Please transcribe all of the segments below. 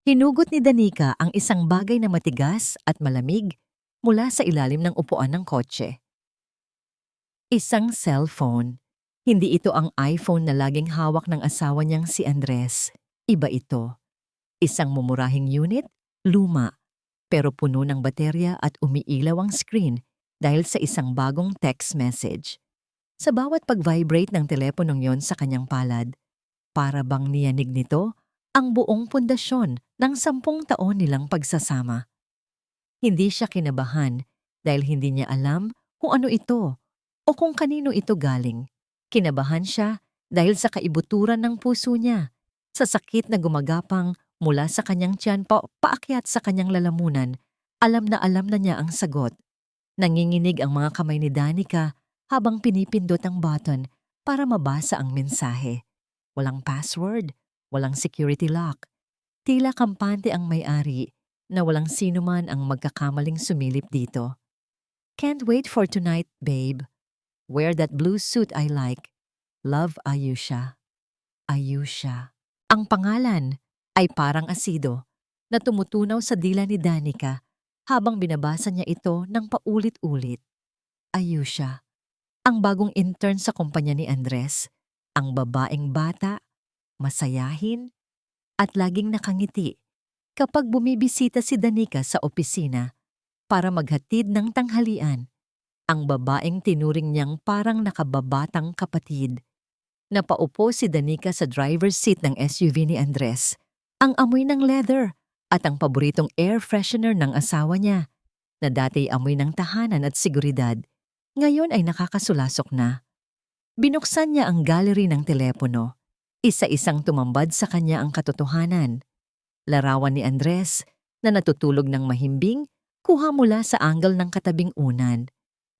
Hinugot ni Danica ang isang bagay na matigas at malamig mula sa ilalim ng upuan ng kotse. Isang cellphone. Hindi ito ang iPhone na laging hawak ng asawa niyang si Andres. Iba ito. Isang mumurahing unit, luma, pero puno ng baterya at umiilaw ang screen dahil sa isang bagong text message. Sa bawat pag-vibrate ng teleponong yon sa kanyang palad, para bang niyanig nito ang buong pundasyon ng 10 taon nilang pagsasama. Hindi siya kinabahan dahil hindi niya alam kung ano ito o kung kanino ito galing. Kinabahan siya dahil sa kaibuturan ng puso niya, sa sakit na gumagapang mula sa kanyang tiyan paakyat sa kanyang lalamunan. Alam na niya ang sagot. Nanginginig ang mga kamay ni Danica habang pinipindot ang button para mabasa ang mensahe. Walang password, walang security lock. Tila kampante ang may-ari na walang sino man ang magkakamaling sumilip dito. Can't wait for tonight, babe. Wear that blue suit I like. Love, Ayusha. Ayusha. Ang pangalan ay parang asido na tumutunaw sa dila ni Danica habang binabasa niya ito ng paulit-ulit. Ayusha. Ang bagong intern sa kumpanya ni Andres. Ang babaeng bata, masayahin, at laging nakangiti kapag bumibisita si Danica sa opisina para maghatid ng tanghalian. Ang babaeng tinuring niyang parang nakababatang kapatid. Napaupo si Danica sa driver's seat ng SUV ni Andres. Ang amoy ng leather at ang paboritong air freshener ng asawa niya, na dati amoy ng tahanan at seguridad, ngayon ay nakakasulasok na. Binuksan niya ang gallery ng telepono. Isa-isang tumambad sa kanya ang katotohanan. Larawan ni Andres na natutulog ng mahimbing, kuha mula sa angle ng katabing unan.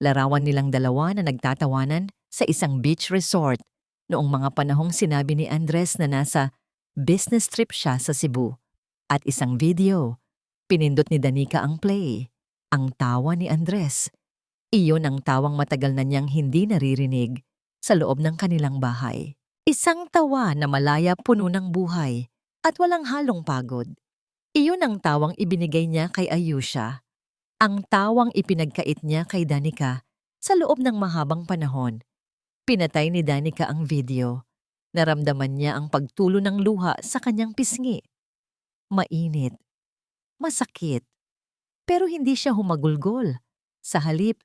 Larawan nilang dalawa na nagtatawanan sa isang beach resort noong mga panahong sinabi ni Andres na nasa business trip siya sa Cebu. At isang video, pinindot ni Danica ang play. Ang tawa ni Andres. Iyon ang tawang matagal na niyang hindi naririnig sa loob ng kanilang bahay. Isang tawa na malaya, puno ng buhay at walang halong pagod. Iyon ang tawang ibinigay niya kay Ayusha. Ang tawang ipinagkait niya kay Danica sa loob ng mahabang panahon. Pinatay ni Danica ang video. Naramdaman niya ang pagtulo ng luha sa kanyang pisngi. Mainit. Masakit. Pero hindi siya humagulgol. Sa halip,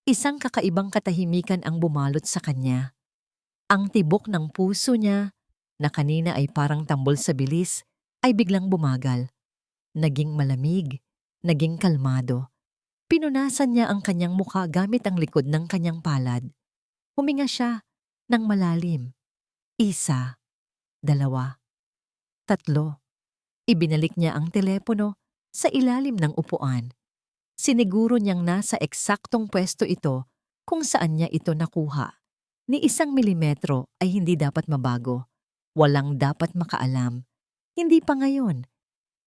isang kakaibang katahimikan ang bumalot sa kanya. Ang tibok ng puso niya, na kanina ay parang tambol sa bilis, ay biglang bumagal. Naging malamig, naging kalmado. Pinunasan niya ang kanyang mukha gamit ang likod ng kanyang palad. Huminga siya ng malalim. 1, 2, 3. Ibinalik niya ang telepono sa ilalim ng upuan. Siniguro niyang nasa eksaktong pwesto ito kung saan niya ito nakuha. Ni 1 milimetro ay hindi dapat mabago. Walang dapat makaalam. Hindi pa ngayon.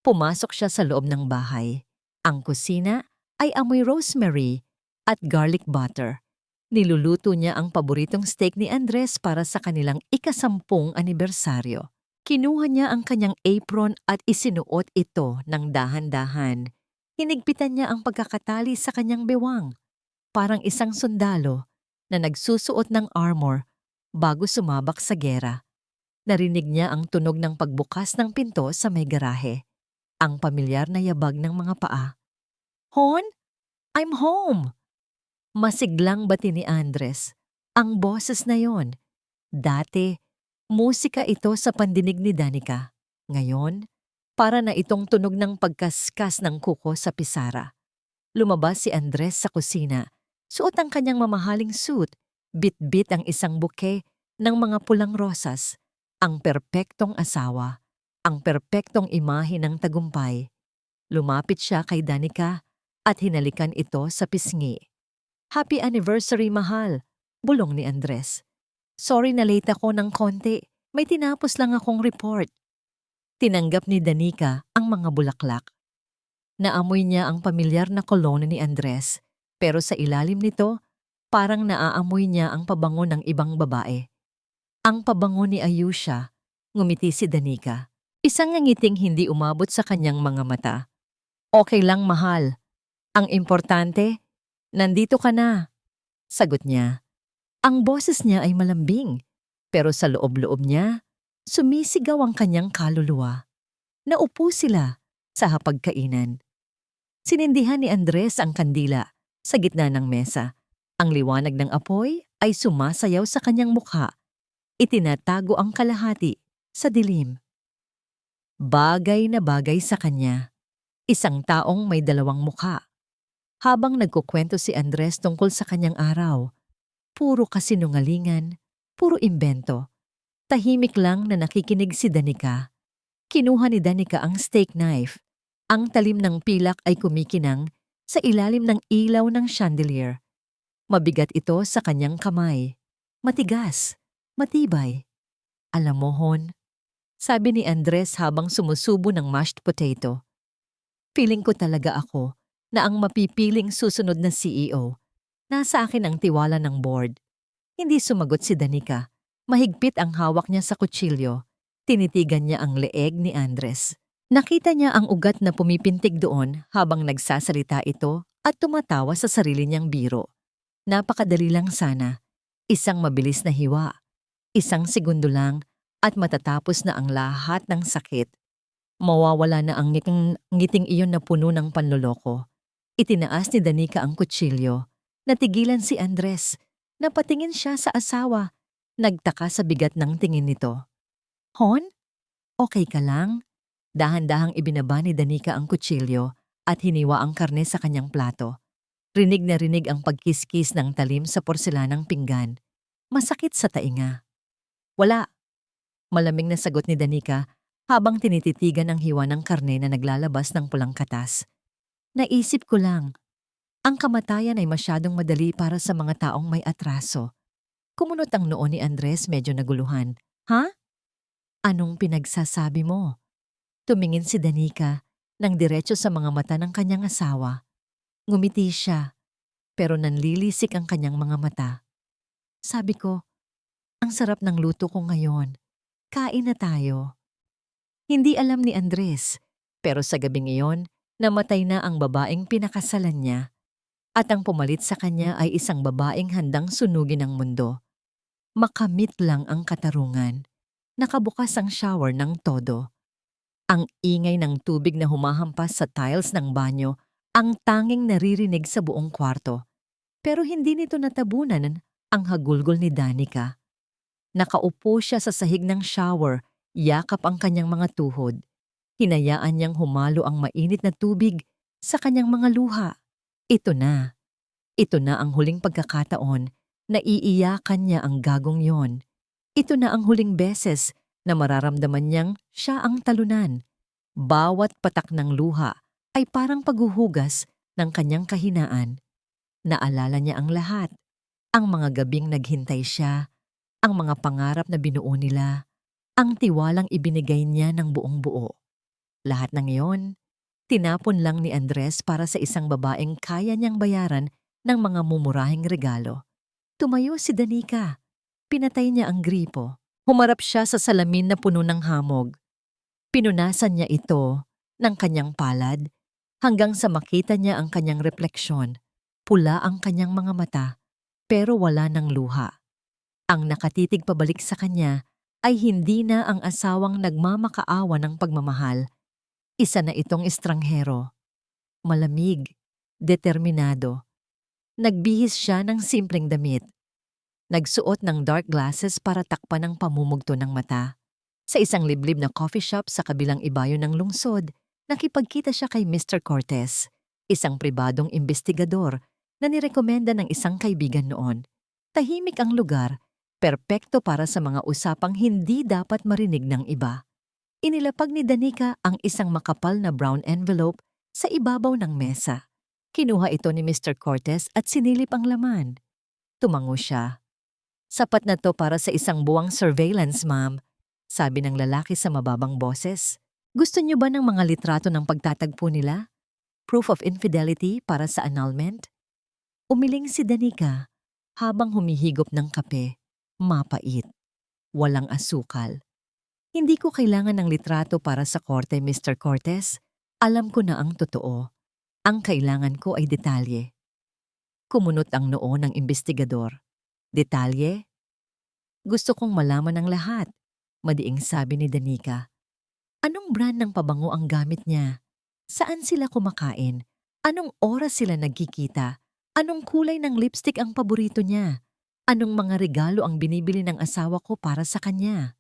Pumasok siya sa loob ng bahay. Ang kusina ay amoy rosemary at garlic butter. Niluluto niya ang paboritong steak ni Andres para sa kanilang ika-10 anibersaryo. Kinuha niya ang kanyang apron at isinuot ito ng dahan-dahan. Hinigpitan niya ang pagkakatali sa kanyang bewang. Parang isang sundalo na nagsusuot ng armor bago sumabak sa gera. Narinig niya ang tunog ng pagbukas ng pinto sa may garahe. Ang pamilyar na yabag ng mga paa. "Hon? I'm home!" Masiglang bati ni Andres. Ang boses na yon. Dati, musika ito sa pandinig ni Danica. Ngayon, para na itong tunog ng pagkaskas ng kuko sa pisara. Lumabas si Andres sa kusina. Suot ang kanyang mamahaling suit. Bit-bit ang isang bouquet ng mga pulang rosas. Ang perpektong asawa. Ang perpektong imahe ng tagumpay. Lumapit siya kay Danica at hinalikan ito sa pisngi. "Happy anniversary, mahal," bulong ni Andres. "Sorry na late ako ng konti. May tinapos lang akong report." Tinanggap ni Danica ang mga bulaklak. Naamoy niya ang pamilyar na cologne ni Andres, pero sa ilalim nito, parang naaamoy niya ang pabango ng ibang babae. Ang pabango ni Ayusha, ngumiti si Danica. Isang ngiting hindi umabot sa kanyang mga mata. Okay lang, mahal. Ang importante, nandito ka na, sagot niya. Ang boses niya ay malambing, pero sa loob-loob niya, sumisigaw ang kanyang kaluluwa. Naupo sila sa hapagkainan. Sinindihan ni Andres ang kandila sa gitna ng mesa. Ang liwanag ng apoy ay sumasayaw sa kanyang mukha. Itinatago ang kalahati sa dilim. Bagay na bagay sa kanya. Isang taong may dalawang mukha. Habang nagkukwento si Andres tungkol sa kanyang araw, puro kasinungalingan, puro imbento. Tahimik lang na nakikinig si Danica. Kinuha ni Danica ang steak knife. Ang talim ng pilak ay kumikinang sa ilalim ng ilaw ng chandelier. Mabigat ito sa kanyang kamay. Matigas, matibay. Alam mo, Hon, sabi ni Andres habang sumusubo ng mashed potato. Feeling ko talaga ako na ang mapipiling susunod na CEO. Nasa akin ang tiwala ng board. Hindi sumagot si Danica. Mahigpit ang hawak niya sa kutsilyo. Tinitigan niya ang leeg ni Andres. Nakita niya ang ugat na pumipintig doon habang nagsasalita ito at tumatawa sa sarili niyang biro. Napakadali lang sana. Isang mabilis na hiwa. Isang segundo lang at matatapos na ang lahat ng sakit. Mawawala na ang ngiting iyon na puno ng panloloko. Itinaas ni Danica ang kutsilyo. Natigilan si Andres. Napatingin siya sa asawa. Nagtaka sa bigat ng tingin nito. Hon? Okay ka lang? Dahan-dahang ibinaba ni Danica ang kutsilyo at hiniwa ang karne sa kanyang plato. Rinig na rinig ang pagkiskis ng talim sa porselanang pinggan. Masakit sa tainga. Wala. Malamig na sagot ni Danica habang tinititigan ang hiwa ng karne na naglalabas ng pulang katas. Naisip ko lang, ang kamatayan ay masyadong madali para sa mga taong may atraso. Kumunot ang noo ni Andres medyo naguluhan. Ha? Anong pinagsasabi mo? Tumingin si Danica nang diretso sa mga mata ng kanyang asawa. Ngumiti siya, pero nanlilisik ang kanyang mga mata. Sabi ko, ang sarap ng luto ko ngayon. Kain na tayo. Hindi alam ni Andres, pero sa gabing iyon, namatay na ang babaeng pinakasalan niya. At ang pumalit sa kanya ay isang babaeng handang sunugin ang mundo. Makamit lang ang katarungan. Nakabukas ang shower ng todo. Ang ingay ng tubig na humahampas sa tiles ng banyo ang tanging naririnig sa buong kwarto. Pero hindi nito natabunan ang hagulgol ni Danica. Nakaupo siya sa sahig ng shower, yakap ang kanyang mga tuhod. Hinayaan niyang humalo ang mainit na tubig sa kanyang mga luha. Ito na. Ito na ang huling pagkakataon na iiyakan niya ang gagong yon. Ito na ang huling beses na mararamdaman niyang siya ang talunan. Bawat patak ng luha ay parang paghuhugas ng kanyang kahinaan. Naalala niya ang lahat. Ang mga gabing naghintay siya, ang mga pangarap na binuo nila, ang tiwalang ibinigay niya ng buong buo. Lahat ng iyon, tinapon lang ni Andres para sa isang babaeng kaya niyang bayaran ng mga mumurahing regalo. Tumayo si Danica. Pinatay niya ang gripo. Humarap siya sa salamin na puno ng hamog. Pinunasan niya ito ng kanyang palad hanggang sa makita niya ang kanyang refleksyon. Pula ang kanyang mga mata, pero wala ng luha. Ang nakatitig pabalik sa kanya ay hindi na ang asawang nagmamakaawa ng pagmamahal. Isa na itong estranghero. Malamig, determinado. Nagbihis siya ng simpleng damit. Nagsuot ng dark glasses para takpan ang pamumugto ng mata. Sa isang liblib na coffee shop sa kabilang ibayo ng lungsod, nakipagkita siya kay Mr. Cortez, isang pribadong investigador na nirekomenda ng isang kaibigan noon. Tahimik ang lugar, perpekto para sa mga usapang hindi dapat marinig ng iba. Inilapag ni Danica ang isang makapal na brown envelope sa ibabaw ng mesa. Kinuha ito ni Mr. Cortez at sinilip ang laman. Tumango siya. Sapat na to para sa isang buwang surveillance, ma'am, sabi ng lalaki sa mababang boses. Gusto niyo ba ng mga litrato ng pagtatagpo nila? Proof of infidelity para sa annulment? Umiling si Danica habang humihigop ng kape. Mapait. Walang asukal. Hindi ko kailangan ng litrato para sa korte, Mr. Cortez. Alam ko na ang totoo. Ang kailangan ko ay detalye. Kumunot ang noo ng imbestigador. Detalye? Gusto kong malaman ang lahat, madiing sabi ni Danica. Anong brand ng pabango ang gamit niya? Saan sila kumakain? Anong oras sila nagkikita? Anong kulay ng lipstick ang paborito niya? Anong mga regalo ang binibili ng asawa ko para sa kanya?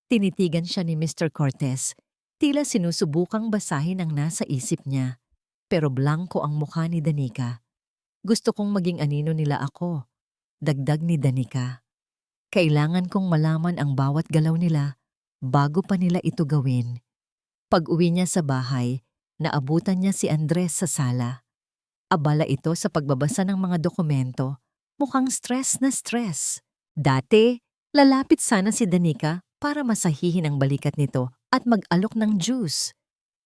Tinitigan siya ni Mr. Cortez. Tila sinusubukang basahin ang nasa isip niya. Pero blanko ang mukha ni Danica. Gusto kong maging anino nila ako. Dagdag ni Danica. Kailangan kong malaman ang bawat galaw nila bago pa nila ito gawin. Pag-uwi niya sa bahay, naabutan niya si Andres sa sala. Abala ito sa pagbabasa ng mga dokumento. Mukhang stress na stress. Dati, lalapit sana si Danica para masahihin ang balikat nito at mag-alok ng juice.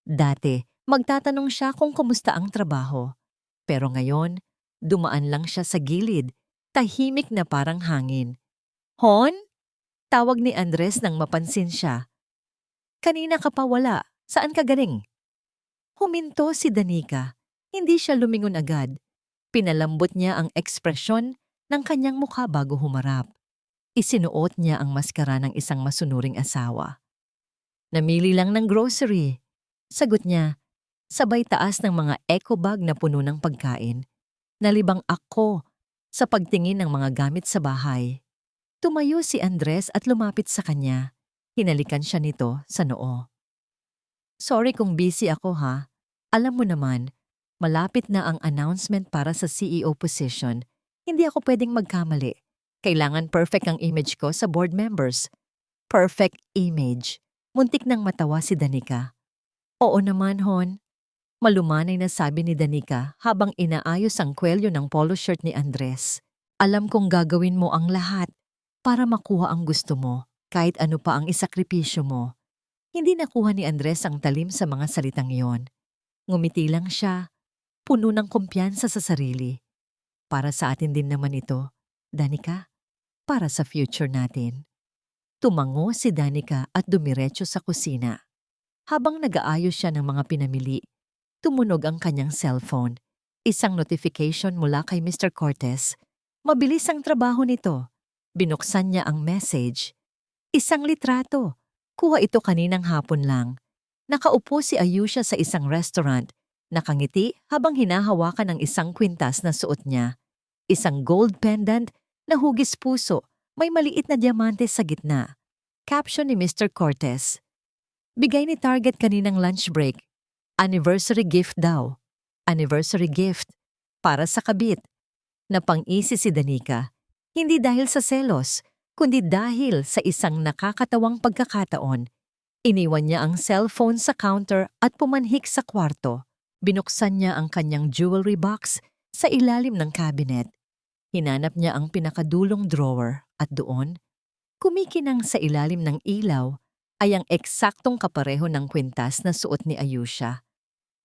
Dati, magtatanong siya kung kumusta ang trabaho. Pero ngayon, dumaan lang siya sa gilid, tahimik na parang hangin. Hon? Tawag ni Andres nang mapansin siya. Kanina ka pa wala. Saan ka galing? Huminto si Danica. Hindi siya lumingon agad. Pinalambot niya ang ekspresyon ng kanyang mukha bago humarap. Isinuot niya ang maskara ng isang masunuring asawa. Namili lang ng grocery. Sagot niya, sabay taas ng mga eco bag na puno ng pagkain. Nalibang ako sa pagtingin ng mga gamit sa bahay. Tumayo si Andres at lumapit sa kanya. Hinalikan siya nito sa noo. Sorry kung busy ako ha. Alam mo naman, malapit na ang announcement para sa CEO position. Hindi ako pwedeng magkamali. Kailangan perfect ang image ko sa board members. Perfect image. Muntik nang matawa si Danica. Oo naman, Hon. Malumanay na sabi ni Danica habang inaayos ang kwelyo ng polo shirt ni Andres. Alam kong gagawin mo ang lahat para makuha ang gusto mo, kahit ano pa ang isakripisyo mo. Hindi nakuha ni Andres ang talim sa mga salitang iyon. Ngumiti lang siya, puno ng kumpiyansa sa sarili. Para sa atin din naman ito, Danica. Para sa future natin. Tumango si Danica at dumiretso sa kusina. Habang nag-aayos siya ng mga pinamili, tumunog ang kanyang cellphone. Isang notification mula kay Mr. Cortez. Mabilis ang trabaho nito. Binuksan niya ang message. Isang litrato. Kuha ito kaninang hapon lang. Nakaupo si Ayusha sa isang restaurant. Nakangiti habang hinahawakan ang isang kwintas na suot niya. Isang gold pendant na hugis puso. May maliit na diamante sa gitna. Caption ni Mr. Cortez. Bigay ni Target kaninang lunch break. Anniversary gift daw. Anniversary gift. Para sa kabit. Napang-isi si Danica. Hindi dahil sa selos, kundi dahil sa isang nakakatawang pagkakataon. Iniwan niya ang cellphone sa counter at pumanhik sa kwarto. Binuksan niya ang kanyang jewelry box sa ilalim ng cabinet. Hinanap niya ang pinakadulong drawer at doon, kumikinang sa ilalim ng ilaw, ay ang eksaktong kapareho ng kwintas na suot ni Ayusha.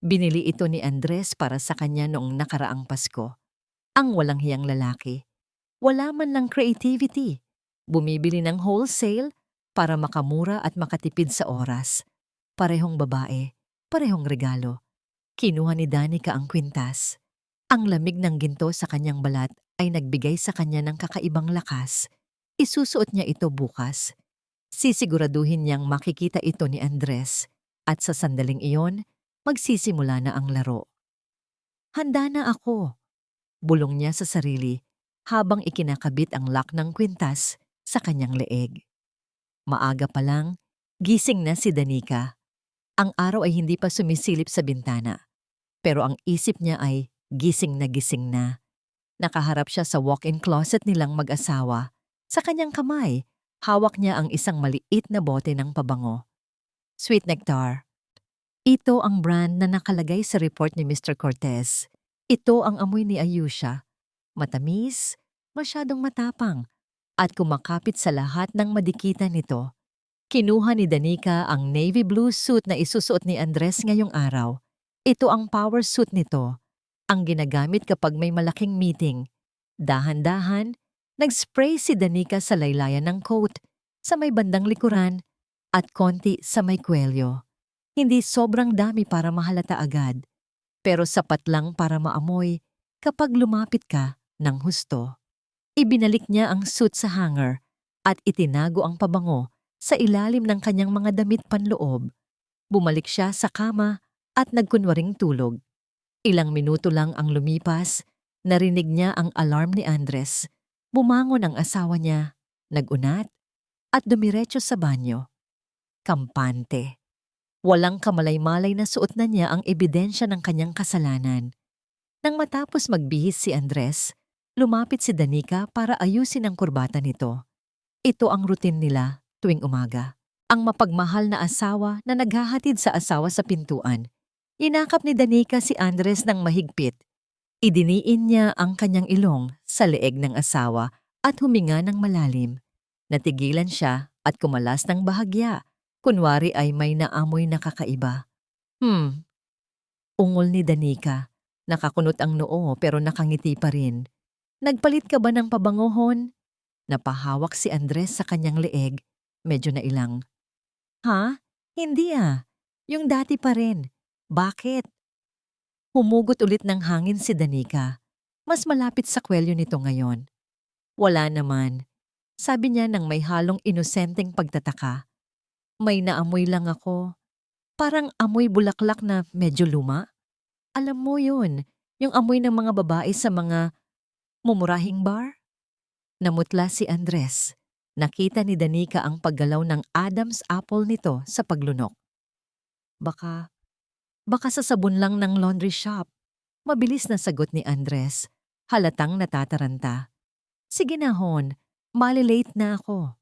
Binili ito ni Andres para sa kanya noong nakaraang Pasko. Ang walang hiyang lalaki. Wala man lang creativity. Bumibili ng wholesale para makamura at makatipid sa oras. Parehong babae, parehong regalo. Kinuha ni Danica ang kwintas. Ang lamig ng ginto sa kanyang balat ay nagbigay sa kanya ng kakaibang lakas. Isusuot niya ito bukas. Sisiguraduhin niyang makikita ito ni Andres at sa sandaling iyon, magsisimula na ang laro. Handa na ako, bulong niya sa sarili habang ikinakabit ang lock ng kwintas sa kanyang leeg. Maaga pa lang, gising na si Danica. Ang araw ay hindi pa sumisilip sa bintana, pero ang isip niya ay gising na. Nakaharap siya sa walk-in closet nilang mag-asawa. Sa kanyang kamay, hawak niya ang isang maliit na bote ng pabango. Sweet Nectar. Ito ang brand na nakalagay sa report ni Mr. Cortez. Ito ang amoy ni Ayusha. Matamis, masyadong matapang, at kumakapit sa lahat ng madikitan nito. Kinuha ni Danica ang navy blue suit na isusuot ni Andres ngayong araw. Ito ang power suit nito, ang ginagamit kapag may malaking meeting. Dahan-dahan, nag-spray si Danica sa laylayan ng coat. Sa may bandang likuran, at konti sa may kwelyo. Hindi sobrang dami para mahalata agad, pero sapat lang para maamoy kapag lumapit ka ng husto. Ibinalik niya ang suit sa hanger at itinago ang pabango sa ilalim ng kanyang mga damit panloob. Bumalik siya sa kama at nagkunwaring tulog. Ilang minuto lang ang lumipas, narinig niya ang alarm ni Andres. Bumangon ang asawa niya, nagunat, at dumiretso sa banyo. Kampante. Walang kamalay-malay na suot na niya ang ebidensya ng kanyang kasalanan. Nang matapos magbihis si Andres, lumapit si Danica para ayusin ang kurbata nito. Ito ang routine nila tuwing umaga. Ang mapagmahal na asawa na naghahatid sa asawa sa pintuan. Inakap ni Danica si Andres ng mahigpit. Idiniin niya ang kanyang ilong sa leeg ng asawa at huminga ng malalim. Natigilan siya at kumalas ng bahagya. Kunwari ay may naamoy na kakaiba. Ungol ni Danica. Nakakunot ang noo pero nakangiti pa rin. Nagpalit ka ba ng pabangohon? Napahawak si Andres sa kanyang leeg. Medyo nailang. Ha? Hindi ah. Yung dati pa rin. Bakit? Humugot ulit ng hangin si Danica. Mas malapit sa kwelyo nito ngayon. Wala naman. Sabi niya nang may halong inosenteng pagtataka. May naamoy lang ako. Parang amoy bulaklak na medyo luma. Alam mo yun, yung amoy ng mga babae sa mga mumurahing bar? Namutla si Andres. Nakita ni Danica ang paggalaw ng Adam's apple nito sa paglunok. Baka sa sabon lang ng laundry shop. Mabilis na sagot ni Andres. Halatang natataranta. Sige na hon, malilate na ako.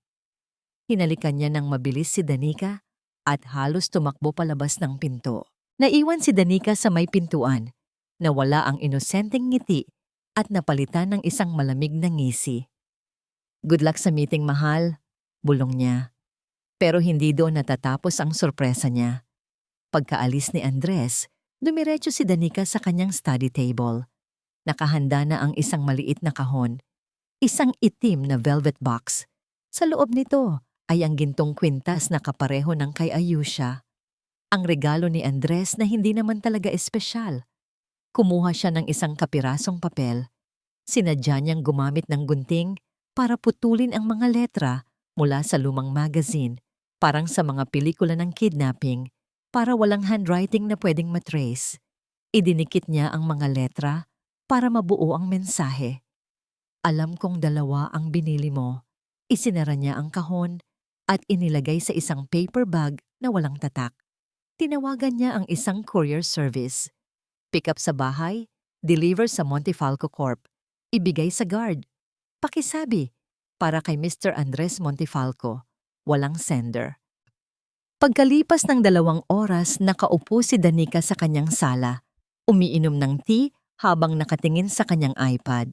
Hinalikan niya ng mabilis si Danica at halos tumakbo palabas ng pinto. Naiwan si Danica sa may pintuan. Nawala ang inosenteng ngiti at napalitan ng isang malamig na ngisi. Good luck sa meeting, mahal, bulong niya. Pero hindi doon natatapos ang sorpresa niya. Pagkaalis ni Andres, dumiretso si Danica sa kanyang study table. Nakahanda na ang isang maliit na kahon. Isang itim na velvet box. Sa loob nito ay ang gintong kwintas na kapareho ng kay Ayusha. Ang regalo ni Andres na hindi naman talaga espesyal. Kumuha siya ng isang kapirasong papel. Sinadya niyang gumamit ng gunting para putulin ang mga letra mula sa lumang magazine, parang sa mga pelikula ng kidnapping, para walang handwriting na pwedeng matrace. Idinikit niya ang mga letra para mabuo ang mensahe. Alam kong dalawa ang binili mo. Isinara niya ang kahon at inilagay sa isang paper bag na walang tatak. Tinawagan niya ang isang courier service. Pick up sa bahay, deliver sa Montefalco Corp. Ibigay sa guard. Pakisabi, para kay Mr. Andres Montefalco. Walang sender. Pagkalipas ng 2 oras, nakaupo si Danica sa kanyang sala. Umiinom ng tea habang nakatingin sa kanyang iPad.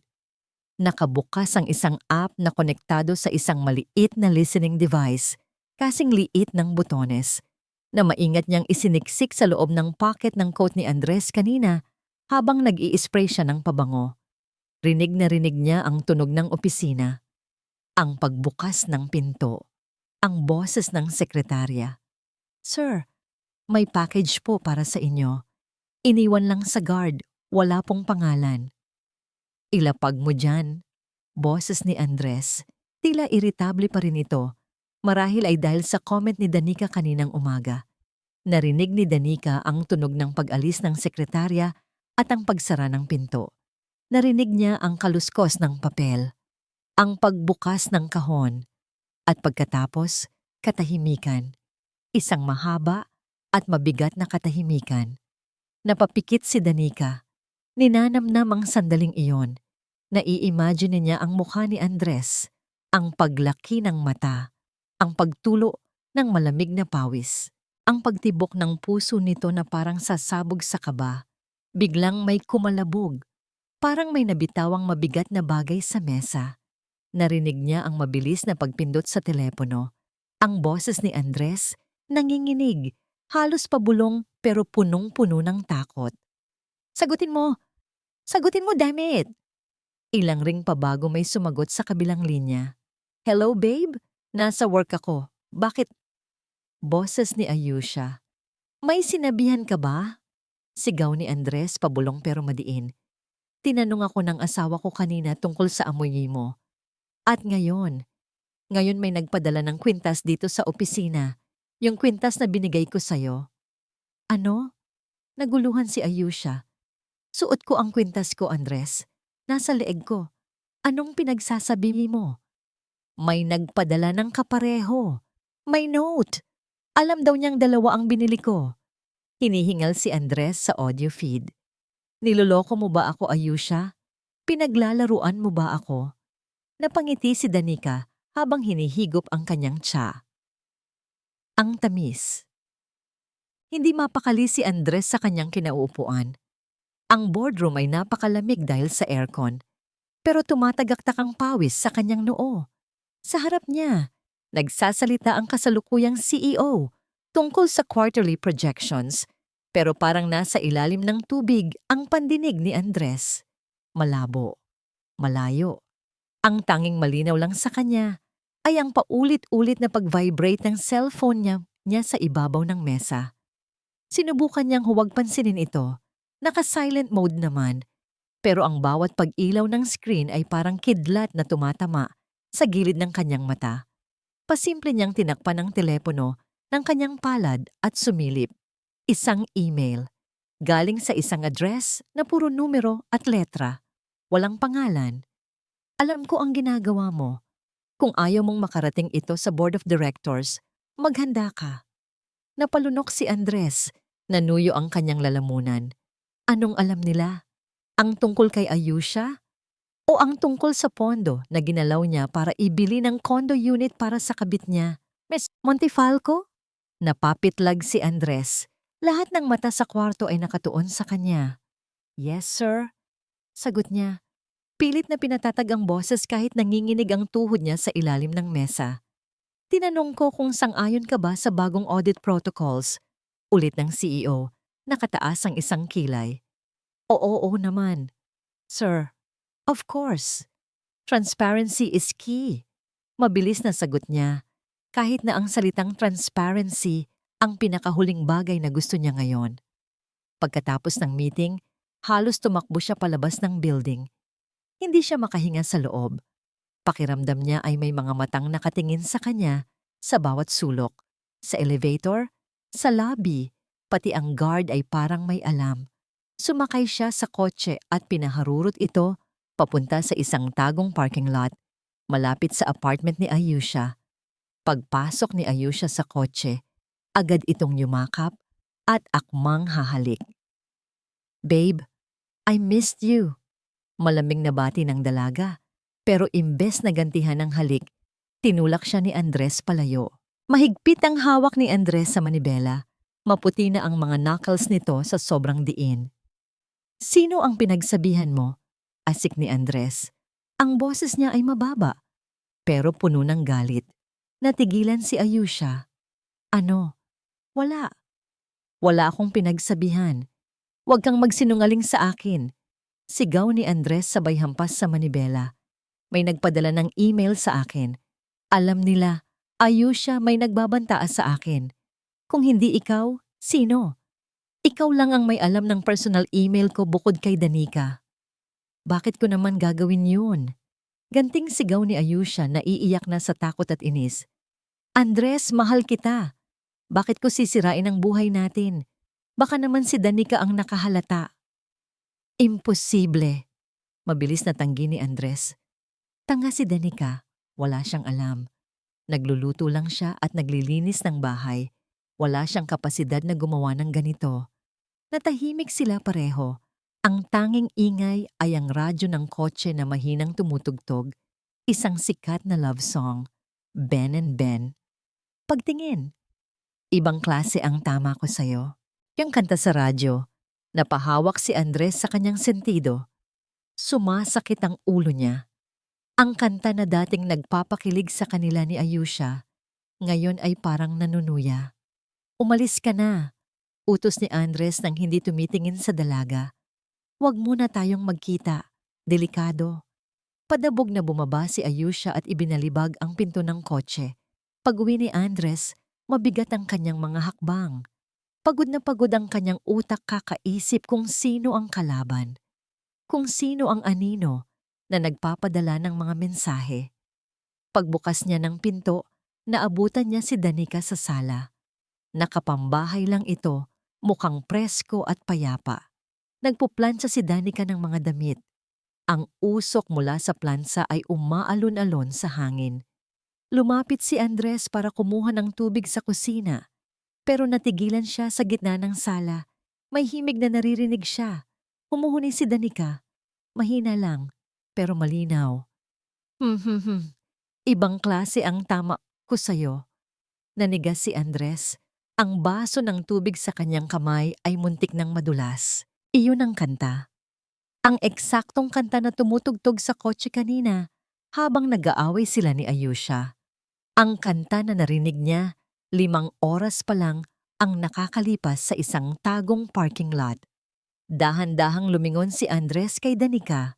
Nakabukas ang isang app na konektado sa isang maliit na listening device, kasing liit ng butones, na maingat niyang isiniksik sa loob ng pocket ng coat ni Andres kanina habang nag-i-spray siya ng pabango. Rinig na rinig niya ang tunog ng opisina, ang pagbukas ng pinto, ang boses ng sekretarya. Sir, may package po para sa inyo. Iniwan lang sa guard, wala pong pangalan. Ilapag mo dyan. Boses ni Andres. Tila iritable pa rin ito. Marahil ay dahil sa comment ni Danica kaninang umaga. Narinig ni Danica ang tunog ng pag-alis ng sekretarya at ang pagsara ng pinto. Narinig niya ang kaluskos ng papel, ang pagbukas ng kahon, at pagkatapos, katahimikan. Isang mahaba at mabigat na katahimikan. Napapikit si Danica. Ninanamnam ang sandaling iyon. Nai-imagine niya ang mukha ni Andres, ang paglaki ng mata, ang pagtulo ng malamig na pawis, ang pagtibok ng puso nito na parang sasabog sa kaba. Biglang may kumalabog, parang may nabitawang mabigat na bagay sa mesa. Narinig niya ang mabilis na pagpindot sa telepono. Ang boses ni Andres, nanginginig, halos pabulong pero punong-puno ng takot. Sagutin mo! Sagutin mo, dammit! Ilang ring pa bago may sumagot sa kabilang linya. Hello, babe? Nasa work ako. Bakit? Boses ni Ayusha. May sinabihan ka ba? Sigaw ni Andres pabulong pero madiin. Tinanong ako ng asawa ko kanina tungkol sa amoy mo. At ngayon may nagpadala ng kwintas dito sa opisina. Yung kwintas na binigay ko sa'yo. Ano? Naguluhan si Ayusha. Suot ko ang kwintas ko, Andres. Nasa leeg ko. Anong pinagsasabi mo? May nagpadala ng kapareho. May note. Alam daw niyang dalawa ang binili ko. Hinihingal si Andres sa audio feed. Niloloko mo ba ako, Ayusha? Pinaglalaruan mo ba ako? Napangiti si Danica habang hinihigop ang kanyang tsa. Ang tamis. Hindi mapakali si Andres sa kanyang kinauupuan. Ang boardroom ay napakalamig dahil sa aircon, pero tumatagaktak ang pawis sa kanyang noo. Sa harap niya, nagsasalita ang kasalukuyang CEO tungkol sa quarterly projections, pero parang nasa ilalim ng tubig ang pandinig ni Andres. Malabo, malayo. Ang tanging malinaw lang sa kanya ay ang paulit-ulit na pag-vibrate ng cellphone niya sa ibabaw ng mesa. Sinubukan niyang huwag pansinin ito. Naka-silent mode naman, pero ang bawat pag-ilaw ng screen ay parang kidlat na tumatama sa gilid ng kanyang mata. Pasimple niyang tinakpan ang telepono ng kanyang palad at sumilip. Isang email. Galing sa isang address na puro numero at letra. Walang pangalan. Alam ko ang ginagawa mo. Kung ayaw mong makarating ito sa board of directors, maghanda ka. Napalunok si Andres. Nanuyo ang kanyang lalamunan. Anong alam nila? Ang tungkol kay Ayusha? O ang tungkol sa pondo na ginalaw niya para ibili ng condo unit para sa kabit niya? Miss Montefalco? Napapitlag si Andres. Lahat ng mata sa kwarto ay nakatuon sa kanya. Yes, sir. Sagot niya. Pilit na pinatatag ang boses kahit nanginginig ang tuhod niya sa ilalim ng mesa. Tinanong ko kung sang-ayon ka ba sa bagong audit protocols. Ulit ng CEO. Nakataas ang isang kilay. Oo naman. Sir, of course. Transparency is key. Mabilis na sagot niya. Kahit na ang salitang transparency ang pinakahuling bagay na gusto niya ngayon. Pagkatapos ng meeting, halos tumakbo siya palabas ng building. Hindi siya makahinga sa loob. Pakiramdam niya ay may mga matang nakatingin sa kanya sa bawat sulok. Sa elevator, sa lobby, pati ang guard ay parang may alam. Sumakay siya sa kotse at pinaharurot ito papunta sa isang tagong parking lot malapit sa apartment ni Ayusha. Pagpasok ni Ayusha sa kotse, agad itong yumakap at akmang hahalik. Babe, I missed you. Malamig na bati ng dalaga, pero imbes na gantihan ng halik, tinulak siya ni Andres palayo. Mahigpit ang hawak ni Andres sa manibela. Maputi na ang mga knuckles nito sa sobrang diin. Sino ang pinagsabihan mo? Asik ni Andres. Ang boses niya ay mababa, pero puno ng galit. Natigilan si Ayusha. Ano? Wala. Wala akong pinagsabihan. Huwag kang magsinungaling sa akin. Sigaw ni Andres sabay hampas sa manibela. May nagpadala ng email sa akin. Alam nila, Ayusha, may nagbabantaas sa akin. Kung hindi ikaw, sino? Ikaw lang ang may alam ng personal email ko bukod kay Danica. Bakit ko naman gagawin yun? Ganting sigaw ni Ayusha na iiyak na sa takot at inis. Andres, mahal kita. Bakit ko sisirain ang buhay natin? Baka naman si Danica ang nakahalata. Imposible. Mabilis na tanggi ni Andres. Tanga si Danica. Wala siyang alam. Nagluluto lang siya at naglilinis ng bahay. Wala siyang kapasidad na gumawa ng ganito. Natahimik sila pareho. Ang tanging ingay ay ang radyo ng kotse na mahinang tumutugtog. Isang sikat na love song. Ben and Ben. Pagtingin. Ibang klase ang tama ko sa'yo. Yung kanta sa radyo. Napahawak si Andres sa kanyang sentido. Sumasakit ang ulo niya. Ang kanta na dating nagpapakilig sa kanila ni Ayusha, ngayon ay parang nanunuya. Umalis ka na, utos ni Andres nang hindi tumitingin sa dalaga. Huwag muna tayong magkita, delikado. Padabog na bumaba si Ayusha at ibinalibag ang pinto ng kotse. Pag-uwi ni Andres, Mabigat ang kanyang mga hakbang. Pagod na pagod ang kanyang utak kakaisip kung sino ang kalaban, kung sino ang anino na nagpapadala ng mga mensahe. Pagbukas niya ng pinto, naabutan niya si Danica sa sala. Nakapambahay lang ito, mukhang presko at payapa. Nagpuplansya si Danica ng mga damit. Ang usok mula sa plansa ay umaalon-alon sa hangin. Lumapit si Andres para kumuha ng tubig sa kusina, pero natigilan siya sa gitna ng sala. May himig na naririnig siya. Humuhuni si Danica. Mahina lang, pero malinaw. Hmm. Ibang klase ang tama ko sa'yo. Nanigas si Andres. Ang baso ng tubig sa kanyang kamay ay muntik ng madulas. Iyon ang kanta. Ang eksaktong kanta na tumutugtog sa kotse kanina habang nag-aaway sila ni Ayusha. Ang kanta na narinig niya, 5 oras pa lang ang nakakalipas sa isang tagong parking lot. Dahan-dahang lumingon si Andres kay Danica.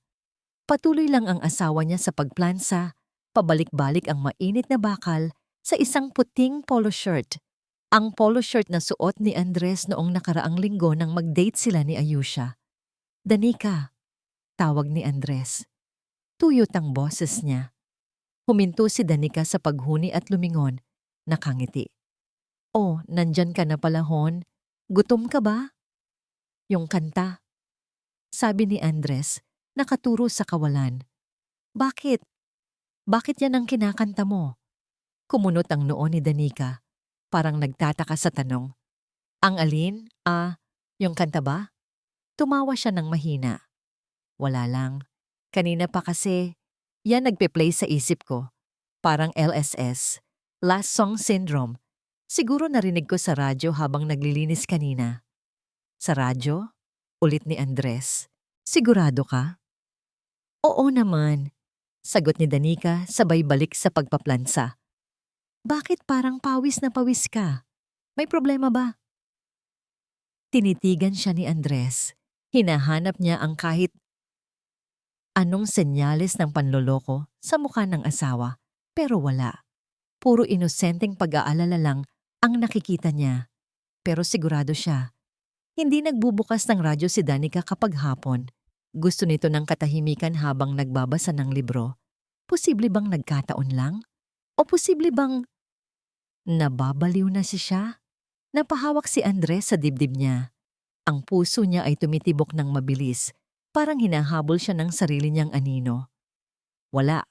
Patuloy lang ang asawa niya sa pagplansa, pabalik-balik ang mainit na bakal sa isang puting polo shirt. Ang polo shirt na suot ni Andres noong nakaraang linggo nang mag-date sila ni Ayusha. Danica, tawag ni Andres. Tuyot ang boses niya. Huminto si Danica sa paghuni at lumingon, nakangiti. Oh, nandyan ka na pala, Hon. Gutom ka ba? Yung kanta, sabi ni Andres, nakaturo sa kawalan. Bakit? Bakit yan ang kinakanta mo? Kumunot ang noo ni Danica, parang nagtataka sa tanong. Ang alin? Yung kanta ba? Tumawa siya ng mahina. Wala lang. Kanina pa kasi, yan nagpe-play sa isip ko. Parang LSS, Last Song Syndrome. Siguro narinig ko sa radyo habang naglilinis kanina. Sa radyo? Ulit ni Andres. Sigurado ka? Oo naman, sagot ni Danica sabay balik sa pagpaplansa. Bakit parang pawis na pawis ka? May problema ba? Tinitigan siya ni Andres. Hinahanap niya ang kahit anong senyales ng panloloko sa mukha ng asawa, pero wala. Puro inosenteng pag-aalala lang ang nakikita niya. Pero sigurado siya, hindi nagbubukas ng radyo si Danica kapag hapon. Gusto nito ng katahimikan habang nagbabasa ng libro. Posible bang nagkataon lang? O posible bang nababaliw na siya? Napahawak si Andres sa dibdib niya. Ang puso niya ay tumitibok ng mabilis, parang hinahabol siya ng sarili niyang anino. Wala,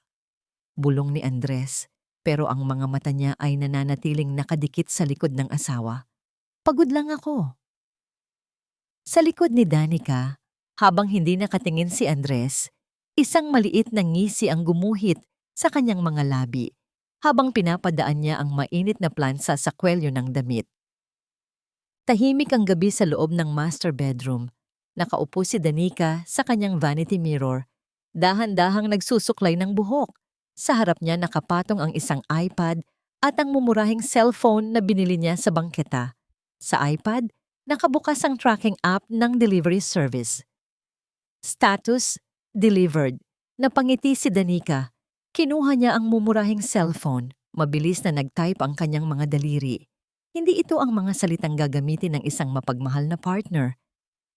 bulong ni Andres, pero ang mga mata niya ay nananatiling nakadikit sa likod ng asawa. Pagod lang ako. Sa likod ni Danica, habang hindi nakatingin si Andres, isang maliit na ngisi ang gumuhit sa kanyang mga labi habang pinapadaan niya ang mainit na plansa sa kwelyo ng damit. Tahimik ang gabi sa loob ng master bedroom. Nakaupo si Danica sa kanyang vanity mirror, dahan-dahang nagsusuklay ng buhok. Sa harap niya nakapatong ang isang iPad at ang mumurahing cellphone na binili niya sa bangketa. Sa iPad, nakabukas ang tracking app ng delivery service. Status, delivered. Napangiti si Danica. Kinuha niya ang mumurahing cellphone. Mabilis na nag-type ang kanyang mga daliri. Hindi ito ang mga salitang gagamitin ng isang mapagmahal na partner.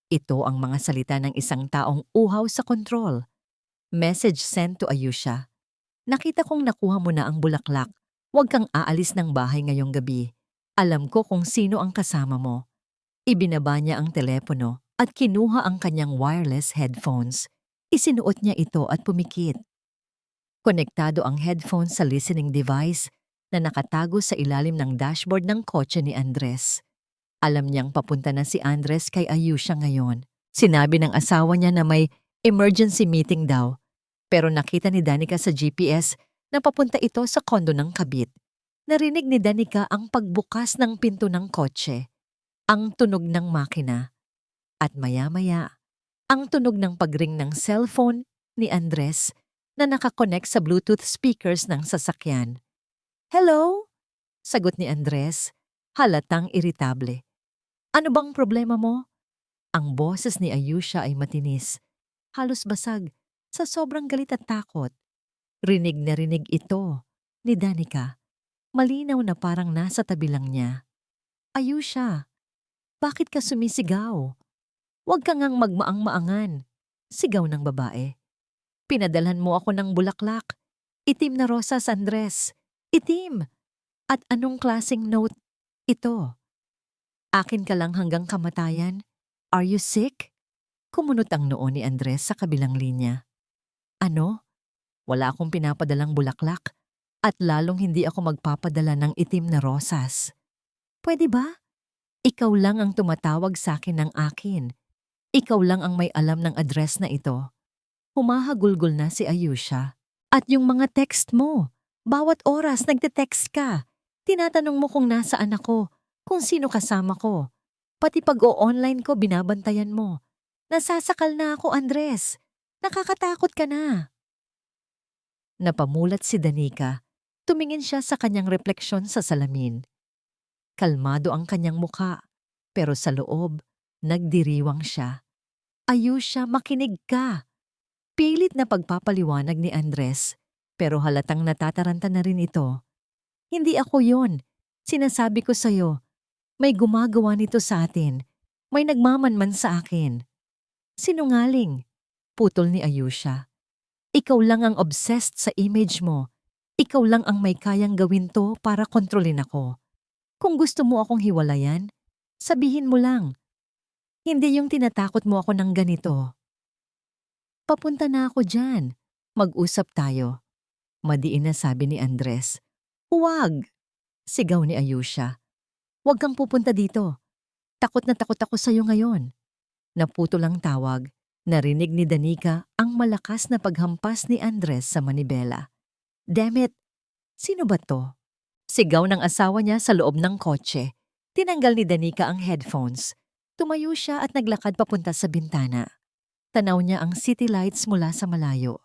Ito ang mga salita ng isang taong uhaw sa kontrol. Message sent to Ayusha. Nakita kong nakuha mo na ang bulaklak. Huwag kang aalis ng bahay ngayong gabi. Alam ko kung sino ang kasama mo. Ibinaba niya ang telepono at kinuha ang kanyang wireless headphones. Isinuot niya ito at pumikit. Konektado ang headphones sa listening device na nakatago sa ilalim ng dashboard ng kotse ni Andres. Alam niyang papunta na si Andres kay Ayusha ngayon. Sinabi ng asawa niya na may emergency meeting daw. Pero nakita ni Danica sa GPS na papunta ito sa kondo ng kabit. Narinig ni Danica ang pagbukas ng pinto ng kotse, ang tunog ng makina, at maya-maya, ang tunog ng pagring ng cellphone ni Andres na nakakonect sa Bluetooth speakers ng sasakyan. Hello? Sagot ni Andres, halatang iritable. Ano bang problema mo? Ang boses ni Ayusha ay matinis, halos basag, sa sobrang galit at takot. Rinig na rinig ito ni Danica. Malinaw na parang nasa tabi lang niya. Ayusha, bakit ka sumisigaw? Huwag ka ngang magmaang-maangan. Sigaw ng babae. Pinadalhan mo ako ng bulaklak. Itim na rosas, Andres. Itim! At anong klaseng note ito? Akin ka lang hanggang kamatayan? Are you sick? Kumunot ang noo ni Andres sa kabilang linya. Ano? Wala akong pinapadalang bulaklak at lalong hindi ako magpapadala ng itim na rosas. Pwede ba? Ikaw lang ang tumatawag sa akin ng akin. Ikaw lang ang may alam ng address na ito. Humahagulgol na si Ayusha. At yung mga text mo, bawat oras nagte-text ka. Tinatanong mo kung nasaan ako, kung sino kasama ko. Pati pag-o-online ko binabantayan mo. Nasasakal na ako, Andres. Nakakatakot ka na. Napamulat si Danica. Tumingin siya sa kanyang refleksyon sa salamin. Kalmado ang kanyang muka, pero sa loob, nagdiriwang siya. Ayusha, makinig ka. Pilit na pagpapaliwanag ni Andres, pero halatang natataranta na rin ito. Hindi ako yon. Sinasabi ko sa'yo, may gumagawa nito sa atin. May nagmamanman sa akin. Sinungaling, putol ni Ayusha. Ikaw lang ang obsessed sa image mo. Ikaw lang ang may kayang gawin to para kontrolin ako. Kung gusto mo akong hiwalayan, sabihin mo lang. Hindi yung tinatakot mo ako ng ganito. Papunta na ako dyan. Mag-usap tayo. Madiin na sabi ni Andres. Huwag! Sigaw ni Ayusha. Huwag kang pupunta dito. Takot na takot ako sa'yo ngayon. Naputol ang tawag. Narinig ni Danica ang malakas na paghampas ni Andres sa manibela. Damn it! Sino ba to? Sigaw ng asawa niya sa loob ng kotse. Tinanggal ni Danica ang headphones. Tumayo siya at naglakad papunta sa bintana. Tanaw niya ang city lights mula sa malayo.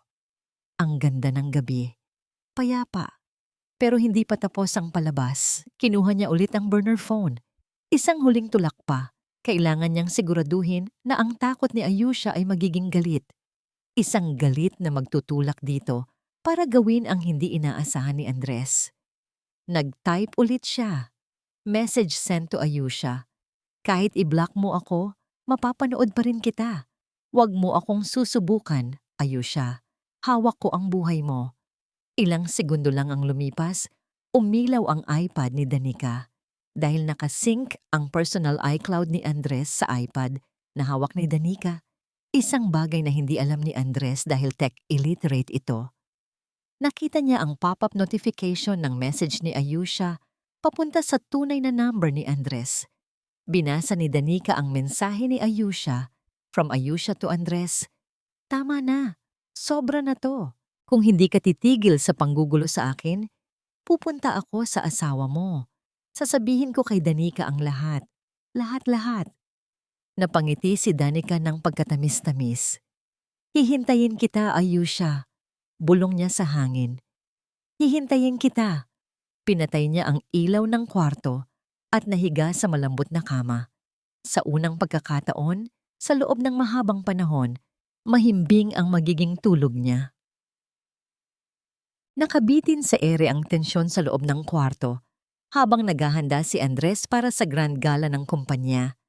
Ang ganda ng gabi. Payapa. Pero hindi pa tapos ang palabas. Kinuha niya ulit ang burner phone. Isang huling tulak pa. Kailangan niyang siguraduhin na ang takot ni Ayusha ay magiging galit. Isang galit na magtutulak dito para gawin ang hindi inaasahan ni Andres. Nag-type ulit siya. Message sent to Ayusha. Kahit i-block mo ako, mapapanood pa rin kita. Huwag mo akong susubukan, Ayusha. Hawak ko ang buhay mo. Ilang segundo lang ang lumipas, umilaw ang iPad ni Danica. Dahil nakasync ang personal iCloud ni Andres sa iPad na hawak ni Danica, isang bagay na hindi alam ni Andres dahil tech illiterate ito. Nakita niya ang pop-up notification ng message ni Ayusha papunta sa tunay na number ni Andres. Binasa ni Danica ang mensahe ni Ayusha, from Ayusha to Andres. Tama na, sobra na to. Kung hindi ka titigil sa panggugulo sa akin, pupunta ako sa asawa mo. Sasabihin ko kay Danica ang lahat. Lahat-lahat. Napangiti si Danica ng pagkatamis-tamis. Hihintayin kita, Ayusha. Bulong niya sa hangin. Hihintayin kita. Pinatay niya ang ilaw ng kwarto at nahiga sa malambot na kama. Sa unang pagkakataon, sa loob ng mahabang panahon, mahimbing ang magiging tulog niya. Nakabitin sa ere ang tensyon sa loob ng kwarto habang naghahanda si Andres para sa grand gala ng kumpanya.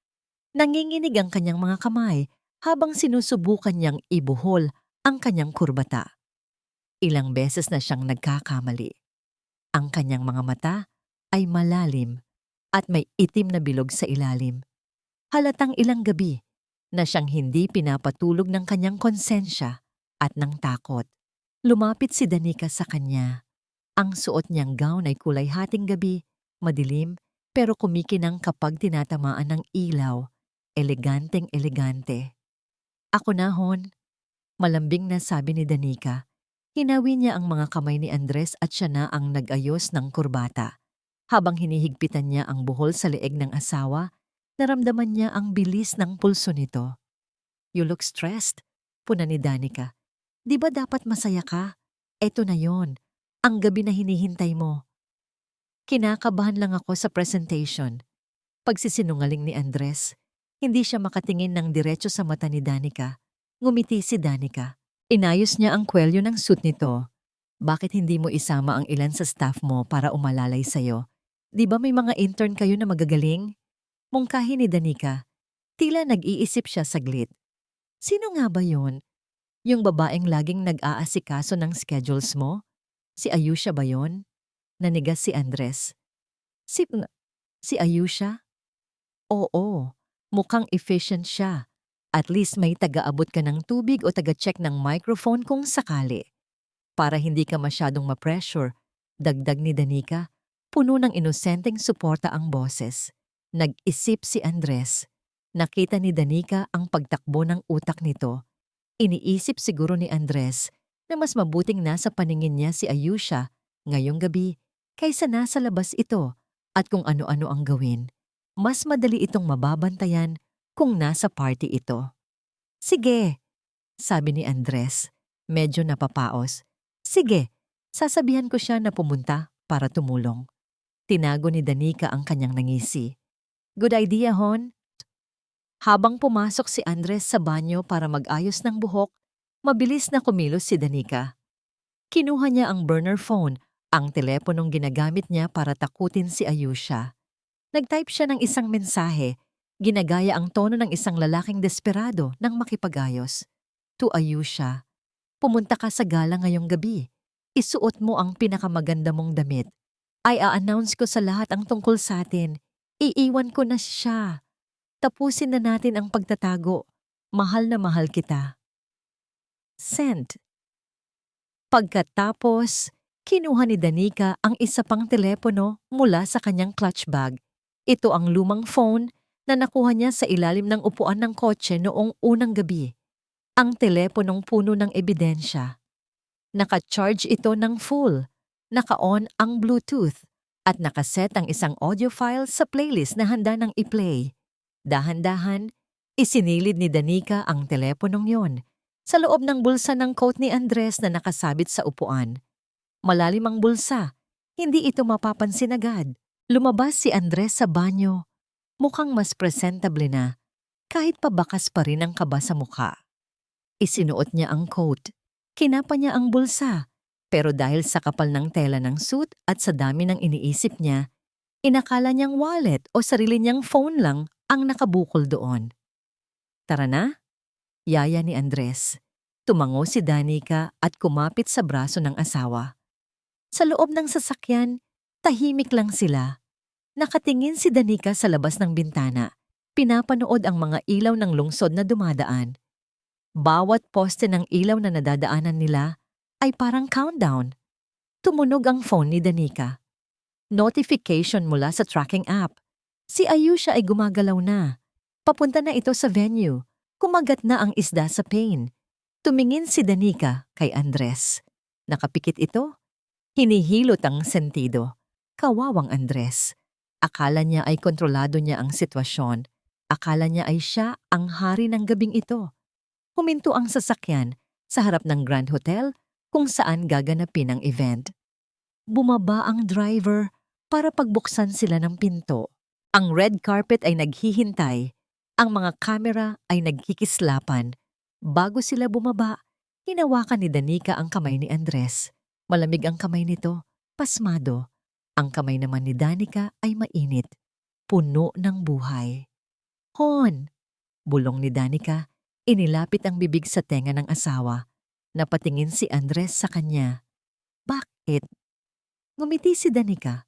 Nanginginig ang kanyang mga kamay habang sinusubukan niyang ibuhol ang kanyang kurbata. Ilang beses na siyang nagkakamali. Ang kanyang mga mata ay malalim at may itim na bilog sa ilalim. Halatang ilang gabi na siyang hindi pinapatulog ng kanyang konsensya at ng takot. Lumapit si Danica sa kanya. Ang suot niyang gown ay kulay hating gabi, madilim, pero kumikinang kapag tinatamaan ng ilaw. Eleganteng-elegante. Ako na, hon. Malambing na sabi ni Danica. Hinawi niya ang mga kamay ni Andres at siya na ang nag-ayos ng kurbata. Habang hinihigpitan niya ang buhol sa leeg ng asawa, naramdaman niya ang bilis ng pulso nito. You look stressed, puna ni Danica. Di ba dapat masaya ka? Eto na yon, ang gabi na hinihintay mo. Kinakabahan lang ako sa presentation. Pagsisinungaling ni Andres, hindi siya makatingin ng diretso sa mata ni Danica. Ngumiti si Danica. Inayos niya ang kwelyo ng suit nito. Bakit hindi mo isama ang ilan sa staff mo para umalalay sa'yo? Di ba may mga intern kayo na magagaling? Mungkahi ni Danica. Tila nag-iisip siya saglit. Sino nga ba yon? Yung babaeng laging nag-aasikaso ng schedules mo? Si Ayusha ba yon? Nanigas si Andres. Si, si Ayusha? Oo, mukhang efficient siya. At least may taga-abot ka ng tubig o taga-check ng microphone kung sakali. Para hindi ka masyadong ma-pressure, dagdag ni Danica, puno ng inosenteng suporta ang boses. Nag-isip si Andres. Nakita ni Danica ang pagtakbo ng utak nito. Iniisip siguro ni Andres na mas mabuting nasa paningin niya si Ayusha ngayong gabi kaysa nasa labas ito at kung ano-ano ang gawin. Mas madali itong mababantayan kung nasa party ito. Sige, sabi ni Andres, medyo napapaos. Sige, sasabihan ko siya na pumunta para tumulong. Tinago ni Danica ang kanyang nangisi. Good idea, Hon. Habang pumasok si Andres sa banyo para mag-ayos ng buhok, mabilis na kumilos si Danica. Kinuha niya ang burner phone, ang teleponong ginagamit niya para takutin si Ayusha. Nag-type siya ng isang mensahe, ginagaya ang tono ng isang lalaking desperado nang makipag-ayos. To Ayusha, pumunta ka sa gala ngayong gabi. Isuot mo ang pinakamaganda mong damit. Ay a-announce ko sa lahat ang tungkol sa atin. Iiwan ko na siya. Tapusin na natin ang pagtatago. Mahal na mahal kita. Sent. Pagkatapos, kinuha ni Danica ang isa pang telepono mula sa kanyang clutch bag. Ito ang lumang phone na nakuha niya sa ilalim ng upuan ng kotse noong unang gabi. Ang teleponong puno ng ebidensya. Naka-charge ito ng full, naka-on ang Bluetooth, at nakaset ang isang audio file sa playlist na handa ng i-play. Dahan-dahan, isinilid ni Danica ang teleponong yon sa loob ng bulsa ng coat ni Andres na nakasabit sa upuan. Malalim ang bulsa, hindi ito mapapansin agad. Lumabas si Andres sa banyo. Mukhang mas presentable na, kahit pabakas pa rin ang kaba sa mukha. Isinuot niya ang coat. Kinapa niya ang bulsa, pero dahil sa kapal ng tela ng suit at sa dami ng iniisip niya, inakala niyang wallet o sarili niyang phone lang ang nakabukol doon. Tara na, yaya ni Andres. Tumango si Danica at kumapit sa braso ng asawa. Sa loob ng sasakyan, tahimik lang sila. Nakatingin si Danica sa labas ng bintana. Pinapanood ang mga ilaw ng lungsod na dumadaan. Bawat poste ng ilaw na nadadaanan nila ay parang countdown. Tumunog ang phone ni Danica. Notification mula sa tracking app. Si Ayusha ay gumagalaw na. Papunta na ito sa venue. Kumagat na ang isda sa pane. Tumingin si Danica kay Andres. Nakapikit ito. Hinihilot ang sentido. Kawawang Andres. Akala niya ay kontrolado niya ang sitwasyon. Akala niya ay siya ang hari ng gabing ito. Huminto ang sasakyan sa harap ng Grand Hotel kung saan gaganapin ang event. Bumaba ang driver para pagbuksan sila ng pinto. Ang red carpet ay naghihintay. Ang mga kamera ay nagkikislapan. Bago sila bumaba, hinawakan ni Danica ang kamay ni Andres. Malamig ang kamay nito, pasmado. Ang kamay naman ni Danica ay mainit, puno ng buhay. Hon! Bulong ni Danica. Inilapit ang bibig sa tenga ng asawa. Napatingin si Andres sa kanya. Bakit? Ngumiti si Danica.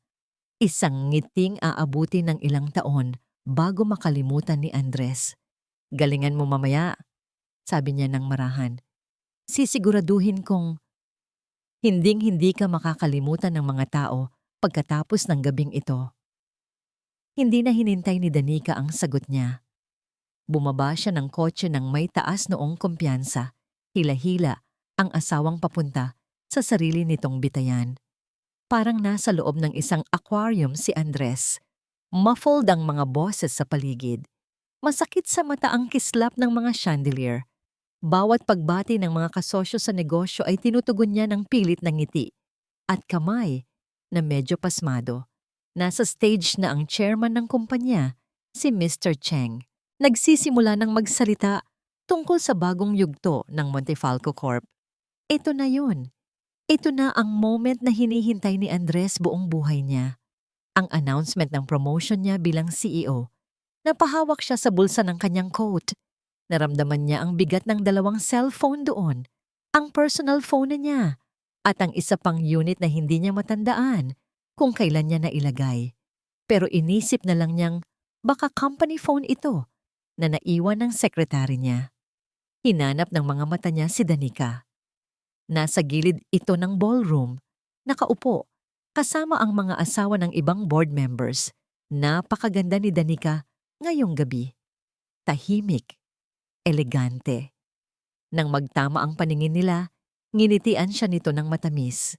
Isang ngiting aabuti ng ilang taon bago makalimutan ni Andres. Galingan mo mamaya, sabi niya ng marahan. Sisiguraduhin kong hinding-hindi ka makakalimutan ng mga tao pagkatapos ng gabing ito. Hindi na hinintay ni Danica ang sagot niya. Bumaba siya ng kotse ng may taas noong kumpiyansa. Hila-hila ang asawang papunta sa sarili nitong bitayan. Parang nasa loob ng isang aquarium si Andres. Muffled ang mga boses sa paligid. Masakit sa mata ang kislap ng mga chandelier. Bawat pagbati ng mga kasosyo sa negosyo ay tinutugon niya ng pilit ng ngiti. At kamay na medyo pasmado. Nasa stage na ang chairman ng kumpanya, si Mr. Cheng. Nagsisimula ng magsalita tungkol sa bagong yugto ng Montefalco Corp. Ito na yun. Ito na ang moment na hinihintay ni Andres buong buhay niya. Ang announcement ng promotion niya bilang CEO. Napahawak siya sa bulsa ng kanyang coat. Naramdaman niya ang bigat ng dalawang cellphone doon. Ang personal phone na niya at ang isa pang unit na hindi niya matandaan kung kailan niya nailagay. Pero inisip na lang niyang baka company phone ito na naiwan ng sekretary niya. Hinanap ng mga mata niya si Danica. Nasa gilid ito ng ballroom, nakaupo, kasama ang mga asawa ng ibang board members. Napakaganda ni Danica ngayong gabi. Tahimik, elegante. Nang magtama ang paningin nila, nginitian siya nito ng matamis.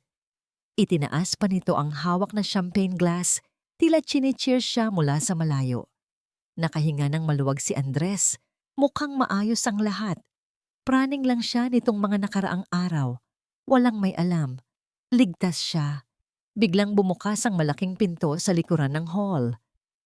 Itinaas pa nito ang hawak na champagne glass, tila chine-cheers siya mula sa malayo. Nakahinga ng maluwag si Andres, mukhang maayos ang lahat. Praning lang siya nitong mga nakaraang araw. Walang may alam. Ligtas siya. Biglang bumukas ang malaking pinto sa likuran ng hall.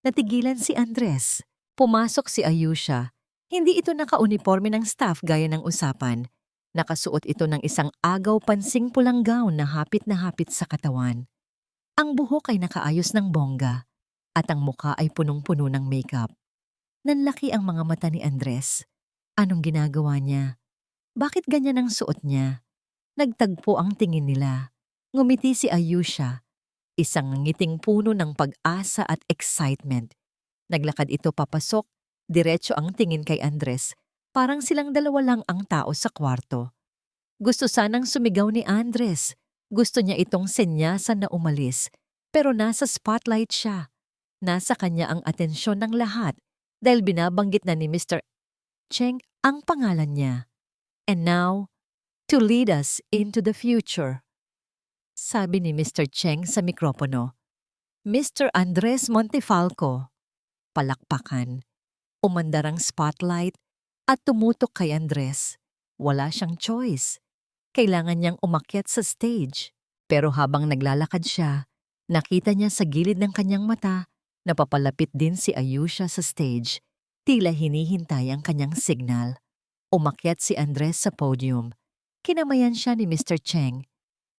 Natigilan si Andres. Pumasok si Ayusha. Hindi ito naka-uniforme ng staff gaya ng usapan. Nakasuot ito ng isang agaw pansing pulang gown na hapit sa katawan. Ang buhok ay nakaayos ng bongga at ang muka ay punong-puno ng makeup. Nanlaki ang mga mata ni Andres. Anong ginagawa niya? Bakit ganyan ang suot niya? Nagtagpo ang tingin nila. Ngumiti si Ayusha, isang ngiting puno ng pag-asa at excitement. Naglakad ito papasok, diretso ang tingin kay Andres, parang silang dalawa lang ang tao sa kwarto. Gusto sanang sumigaw ni Andres. Gusto niya itong senyasan na umalis, pero nasa spotlight siya. Nasa kanya ang atensyon ng lahat dahil binabanggit na ni Mr. Cheng ang pangalan niya. And now, to lead us into the future. Sabi ni Mr. Cheng sa mikropono. Mr. Andres Montefalco. Palakpakan. Umandar ang spotlight at tumutok kay Andres. Wala siyang choice. Kailangan niyang umakyat sa stage. Pero habang naglalakad siya, nakita niya sa gilid ng kanyang mata na papalapit din si Ayusha sa stage. Tila hinihintay ang kanyang signal. Umakyat si Andres sa podium. Kinamayan siya ni Mr. Cheng.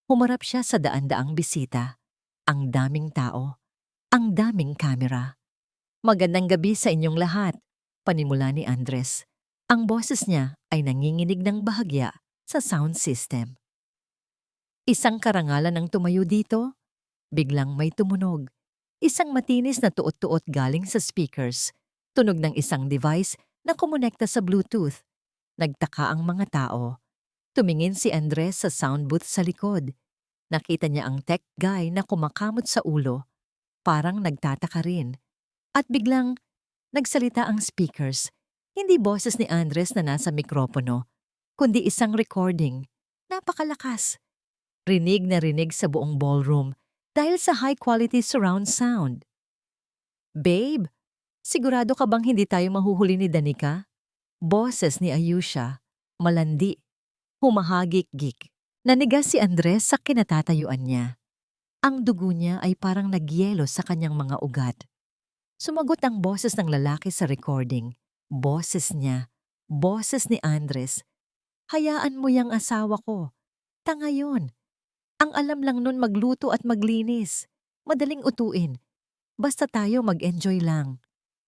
Humarap siya sa daan-daang bisita. Ang daming tao. Ang daming kamera. Magandang gabi sa inyong lahat, panimula ni Andres. Ang boses niya ay nanginginig ng bahagya sa sound system. Isang karangalan ang tumayo dito. Biglang may tumunog. Isang matinis na tuot-tuot galing sa speakers. Tunog ng isang device na kumonekta sa Bluetooth. Nagtaka ang mga tao. Tumingin si Andres sa sound booth sa likod. Nakita niya ang tech guy na kumakamot sa ulo. Parang nagtataka rin. At biglang nagsalita ang speakers. Hindi boses ni Andres na nasa mikropono, kundi isang recording. Napakalakas. Rinig na rinig sa buong ballroom dahil sa high-quality surround sound. Babe, sigurado ka bang hindi tayo mahuhuli ni Danica? Boses ni Ayusha, malandi, humahagik-gik. Nanigas si Andres sa kinatatayuan niya. Ang dugo niya ay parang nagyelo sa kanyang mga ugat. Sumagot ang boses ng lalaki sa recording. Boses niya, boses ni Andres. Hayaan mo yang asawa ko. Tanga yun. Ang alam lang nun magluto at maglinis. Madaling utuin. Basta tayo mag-enjoy lang.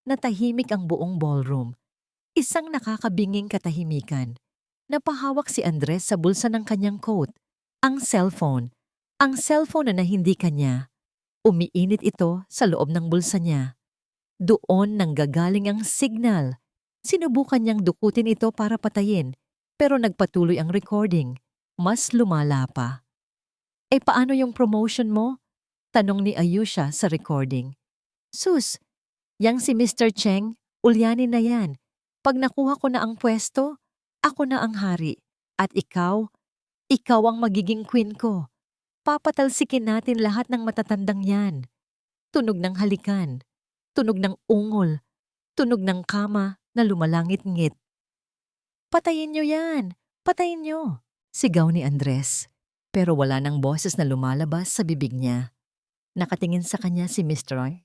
Natahimik ang buong ballroom. Isang nakakabinging katahimikan. Napahawak si Andres sa bulsa ng kanyang coat. Ang cellphone. Ang cellphone na hindi kanya. Umiinit ito sa loob ng bulsa niya. Doon nanggagaling ang signal. Sinubukan niyang dukutin ito para patayin, pero nagpatuloy ang recording. Mas lumala pa. Paano yung promotion mo? Tanong ni Ayusha sa recording. Sus, yang si Mr. Cheng, ulyanin na yan. Pag nakuha ko na ang pwesto, ako na ang hari. At ikaw ang magiging queen ko. Papatalsikin natin lahat ng matatandang yan. Tunog ng halikan, tunog ng ungol, tunog ng kama na lumalangit-ngit. Patayin niyo yan! Patayin niyo! Sigaw ni Andres. Pero wala nang boses na lumalabas sa bibig niya. Nakatingin sa kanya si Mr.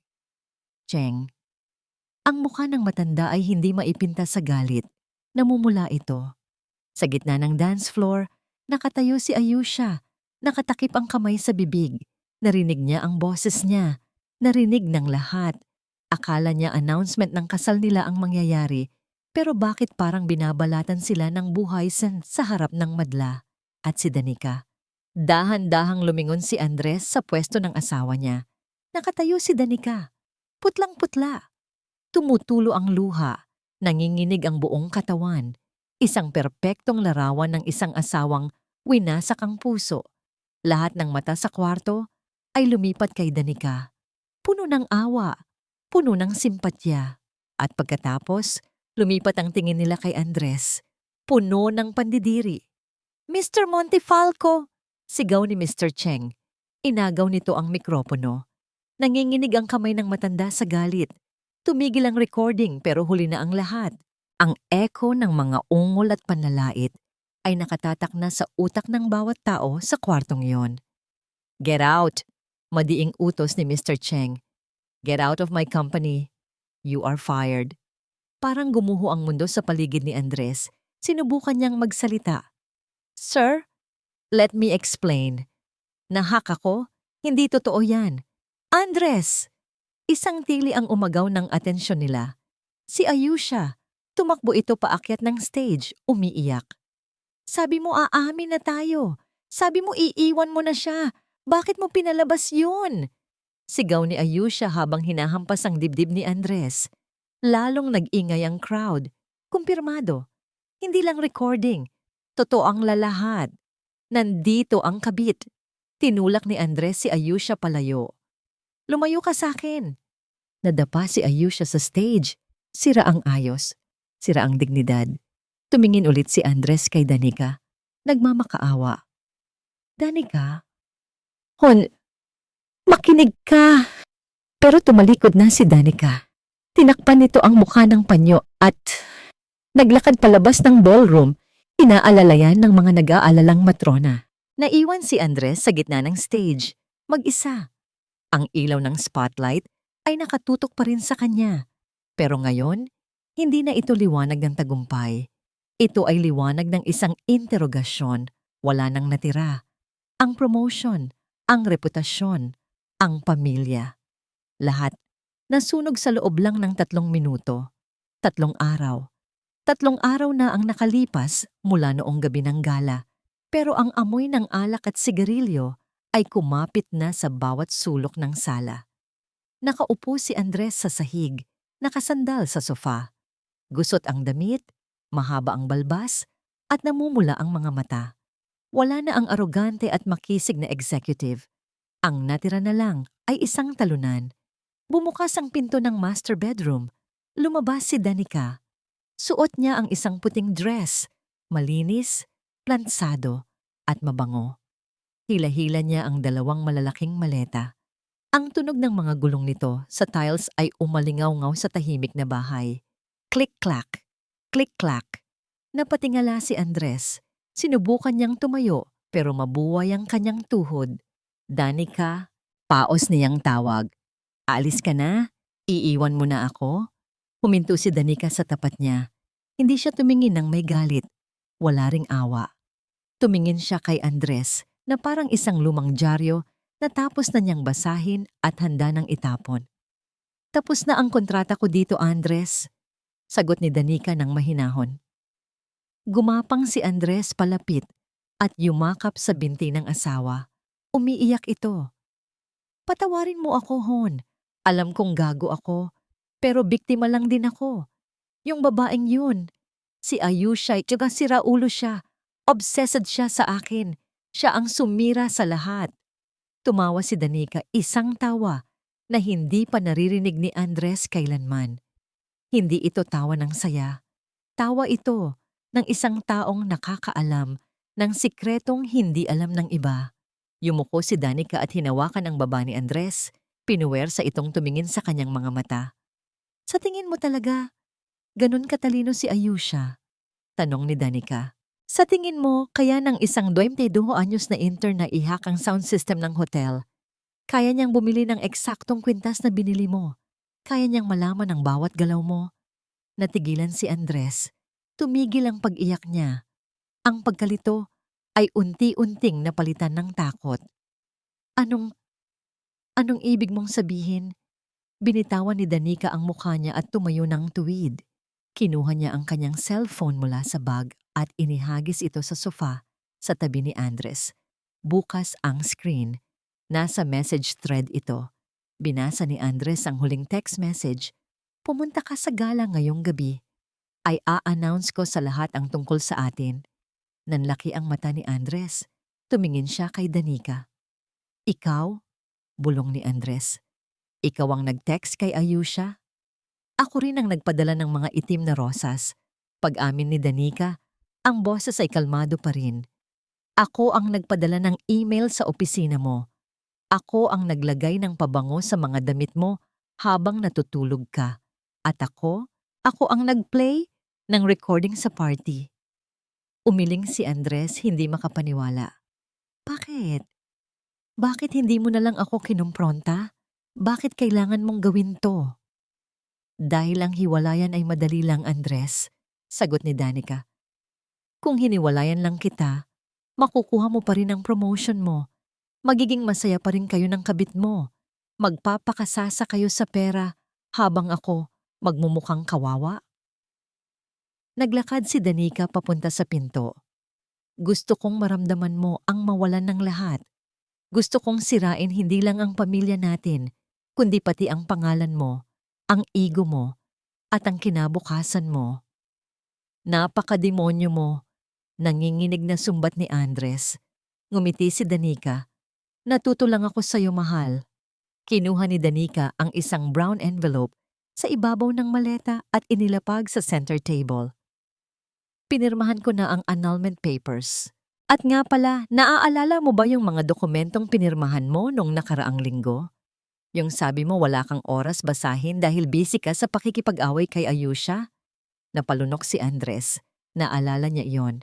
Cheng. Ang mukha ng matanda ay hindi maipinta sa galit. Namumula ito. Sa gitna ng dance floor, nakatayo si Ayusha. Nakatakip ang kamay sa bibig. Narinig niya ang boses niya. Narinig ng lahat. Akala niya announcement ng kasal nila ang mangyayari, pero bakit parang binabalatan sila ng buhay sa harap ng madla? At si Danica. Dahan-dahang lumingon si Andres sa pwesto ng asawa niya. Nakatayo si Danica. Putlang-putla. Tumutulo ang luha. Nanginginig ang buong katawan. Isang perpektong larawan ng isang asawang winasak ang puso. Lahat ng mata sa kwarto ay lumipat kay Danica. Puno ng awa, puno ng simpatya. At pagkatapos, lumipat ang tingin nila kay Andres. Puno ng pandidiri. Mr. Montefalco! Sigaw ni Mr. Cheng. Inagaw nito ang mikropono. Nanginginig ang kamay ng matanda sa galit. Tumigil ang recording pero huli na ang lahat. Ang echo ng mga ungol at panlalait ay nakatatak na sa utak ng bawat tao sa kwartong yon. Get out! Madiing utos ni Mr. Cheng. Get out of my company. You are fired. Parang gumuho ang mundo sa paligid ni Andres. Sinubukan niyang magsalita. Sir, let me explain. Nahack ako? Hindi totoo yan. Andres! Isang tili ang umagaw ng atensyon nila. Si Ayusha. Tumakbo ito paakyat ng stage, umiiyak. Sabi mo aamin na tayo. Sabi mo iiwan mo na siya. Bakit mo pinalabas yun? Sigaw ni Ayusha habang hinahampas ang dibdib ni Andres. Lalong nag-ingay ang crowd. Kumpirmado. Hindi lang recording. Totoo ang lalahat. Nandito ang kabit. Tinulak ni Andres si Ayusha palayo. Lumayo ka sa akin. Nadapa si Ayusha sa stage. Sira ang ayos. Sira ang dignidad. Tumingin ulit si Andres kay Danica. Nagmamakaawa. Danica? Hon, makinig ka. Pero tumalikod na si Danica. Tinakpan nito ang mukha ng panyo at naglakad palabas ng ballroom, inaalalayan ng mga nag-aalalang matrona. Naiwan si Andres sa gitna ng stage, mag-isa. Ang ilaw ng spotlight ay nakatutok pa rin sa kanya. Pero ngayon, hindi na ito liwanag ng tagumpay. Ito ay liwanag ng isang interogasyon, wala nang natira. Ang promotion, ang reputasyon, ang pamilya. Lahat nasunog sa loob lang ng 3 minuto. 3 araw. 3 araw na ang nakalipas mula noong gabi ng gala. Pero ang amoy ng alak at sigarilyo ay kumapit na sa bawat sulok ng sala. Nakaupo si Andres sa sahig, nakasandal sa sofa. Gusot ang damit, mahaba ang balbas, at namumula ang mga mata. Wala na ang arogante at makisig na executive. Ang natira na lang ay isang talunan. Bumukas ang pinto ng master bedroom. Lumabas si Danica. Suot niya ang isang puting dress, malinis, plansado, at mabango. Hila-hila niya ang 2 malalaking maleta. Ang tunog ng mga gulong nito sa tiles ay umalingaw-ngaw sa tahimik na bahay. Click-clack, click-clack. Napatingala si Andres. Sinubukan niyang tumayo pero mabuway ang kanyang tuhod. Danica, paos niyang tawag. Aalis ka na? Iiwan mo na ako? Huminto si Danica sa tapat niya. Hindi siya tumingin ng may galit. Wala ring awa. Tumingin siya kay Andres na parang isang lumang dyaryo na tapos na niyang basahin at handa ng itapon. Tapos na ang kontrata ko dito, Andres. Sagot ni Danica ng mahinahon. Gumapang si Andres palapit at yumakap sa binti ng asawa. Umiiyak ito. Patawarin mo ako, Hon. Alam kong gago ako, pero biktima lang din ako. Yung babaeng yun, si Ayusha, tsaka si Raulo siya. Obsessed siya sa akin. Siya ang sumira sa lahat. Tumawa si Danica, isang tawa na hindi pa naririnig ni Andres kailanman. Hindi ito tawa ng saya. Tawa ito ng isang taong nakakaalam ng sikretong hindi alam ng iba. Yumuko si Danica at hinawakan ang baba ni Andres. Pinuwersa itong tumingin sa kanyang mga mata. Sa tingin mo talaga, ganun katalino si Ayusha? Tanong ni Danica. Sa tingin mo, kaya ng isang 22 anyos na intern na ihak ang sound system ng hotel, kaya niyang bumili ng eksaktong kwintas na binili mo? Kaya niyang malaman ang bawat galaw mo? Natigilan si Andres. Tumigil ang pag-iyak niya. Ang pagkalito ay unti-unting napalitan ng takot. Anong, anong ibig mong sabihin? Binitawan ni Danica ang mukha niya at tumayo ng tuwid. Kinuha niya ang kanyang cellphone mula sa bag at inihagis ito sa sofa sa tabi ni Andres. Bukas ang screen. Nasa message thread ito. Binasa ni Andres ang huling text message. Pumunta ka sa gala ngayong gabi. Ay a-announce ko sa lahat ang tungkol sa atin. Nanlaki ang mata ni Andres. Tumingin siya kay Danica. Ikaw? Bulong ni Andres. Ikaw ang nag-text kay Ayusha? Ako rin ang nagpadala ng mga itim na rosas. Pag-amin ni Danica, ang boses ay kalmado pa rin. Ako ang nagpadala ng email sa opisina mo. Ako ang naglagay ng pabango sa mga damit mo habang natutulog ka. At ako ang nag-play ng recording sa party. Umiling si Andres, hindi makapaniwala. Bakit? Bakit hindi mo na lang ako kinumpronta? Bakit kailangan mong gawin to? Dahil ang hiwalayan ay madali lang, Andres, sagot ni Danica. Kung hiniwalayan lang kita, makukuha mo pa rin ang promotion mo. Magiging masaya pa rin kayo ng kabit mo. Magpapakasasa kayo sa pera habang ako magmumukhang kawawa. Naglakad si Danica papunta sa pinto. Gusto kong maramdaman mo ang mawalan ng lahat. Gusto kong sirain hindi lang ang pamilya natin, kundi pati ang pangalan mo, ang ego mo, at ang kinabukasan mo. Napakademonyo mo, nanginginig na sumbat ni Andres. Ngumiti si Danica. Natuto lang ako sa'yo, mahal. Kinuha ni Danica ang isang brown envelope sa ibabaw ng maleta at inilapag sa center table. Pinirmahan ko na ang annulment papers. At nga pala, naaalala mo ba yung mga dokumentong pinirmahan mo nung nakaraang linggo? Yung sabi mo wala kang oras basahin dahil busy ka sa pakikipag-away kay Ayusha? Napalunok si Andres. Naalala niya iyon.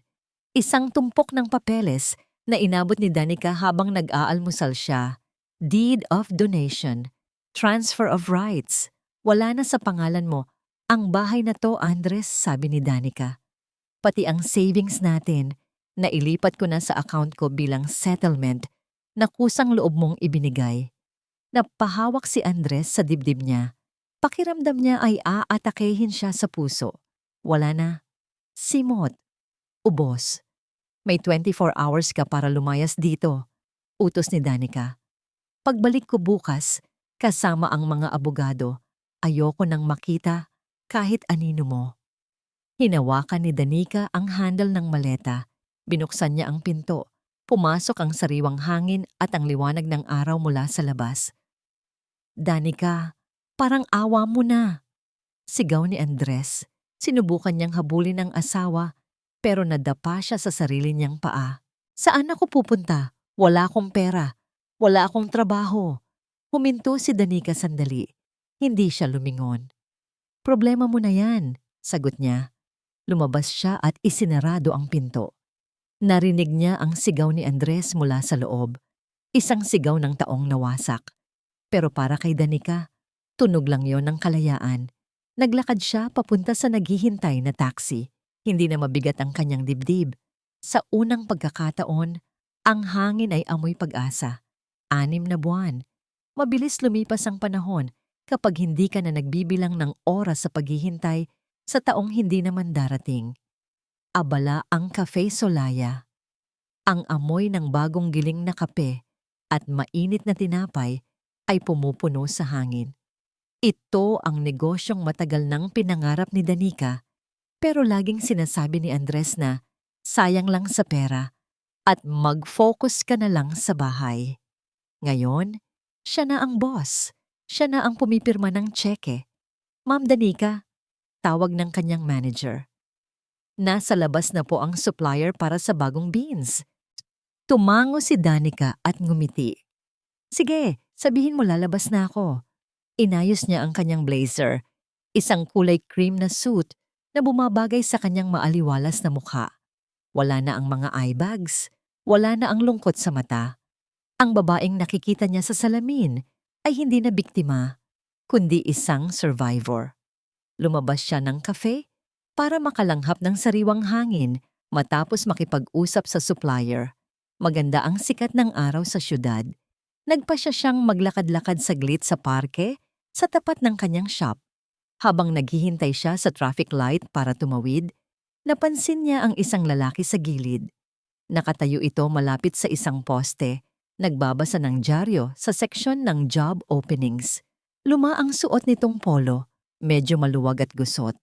Isang tumpok ng papeles na inabot ni Danica habang nag-aalmusal siya. Deed of donation. Transfer of rights. Wala na sa pangalan mo. Ang bahay na to, Andres, sabi ni Danica. Pati ang savings natin, na ilipat ko na sa account ko bilang settlement na kusang loob mong ibinigay. Napahawak si Andres sa dibdib niya. Pakiramdam niya ay aatakehin siya sa puso. Wala na. Simot. Ubos. May 24 hours ka para lumayas dito. Utos ni Danica. Pagbalik ko bukas, kasama ang mga abogado, ayoko nang makita kahit anino mo. Hinawakan ni Danica ang handle ng maleta. Binuksan niya ang pinto. Pumasok ang sariwang hangin at ang liwanag ng araw mula sa labas. Danica, parang awa mo na. Sigaw ni Andres. Sinubukan niyang habulin ang asawa pero nadapa siya sa sarili niyang paa. Saan ako pupunta? Wala akong pera. Wala akong trabaho. Huminto si Danica sandali. Hindi siya lumingon. Problema mo na yan, sagot niya. Lumabas siya at isinarado ang pinto. Narinig niya ang sigaw ni Andres mula sa loob. Isang sigaw ng taong nawasak. Pero para kay Danica, tunog lang yon ng kalayaan. Naglakad siya papunta sa naghihintay na taxi. Hindi na mabigat ang kanyang dibdib. Sa unang pagkakataon, ang hangin ay amoy pag-asa. 6 na buwan. Mabilis lumipas ang panahon kapag hindi ka na nagbibilang ng oras sa paghihintay sa taong hindi naman darating. Abala ang Cafe Solaya. Ang amoy ng bagong giling na kape at mainit na tinapay ay pumupuno sa hangin. Ito ang negosyong matagal nang pinangarap ni Danica, pero laging sinasabi ni Andres na sayang lang sa pera at mag-focus ka na lang sa bahay. Ngayon, siya na ang boss. Siya na ang pumipirma ng tseke. Ma'am Danica, tawag ng kanyang manager. Nasa labas na po ang supplier para sa bagong beans. Tumango si Danica at ngumiti. Sige, sabihin mo lalabas na ako. Inayos niya ang kanyang blazer, isang kulay cream na suit na bumabagay sa kanyang maaliwalas na mukha. Wala na ang mga eye bags, wala na ang lungkot sa mata. Ang babaeng nakikita niya sa salamin ay hindi na biktima, kundi isang survivor. Lumabas siya ng kafe para makalanghap ng sariwang hangin, Matapos makipag-usap sa supplier, maganda ang sikat ng araw sa syudad. Nagpasya siyang maglakad-lakad saglit sa parke sa tapat ng kanyang shop. Habang naghihintay siya sa traffic light para tumawid, napansin niya ang isang lalaki sa gilid. Nakatayo ito malapit sa isang poste, nagbabasa ng dyaryo sa seksyon ng job openings. Luma ang suot nitong polo, medyo maluwag at gusot.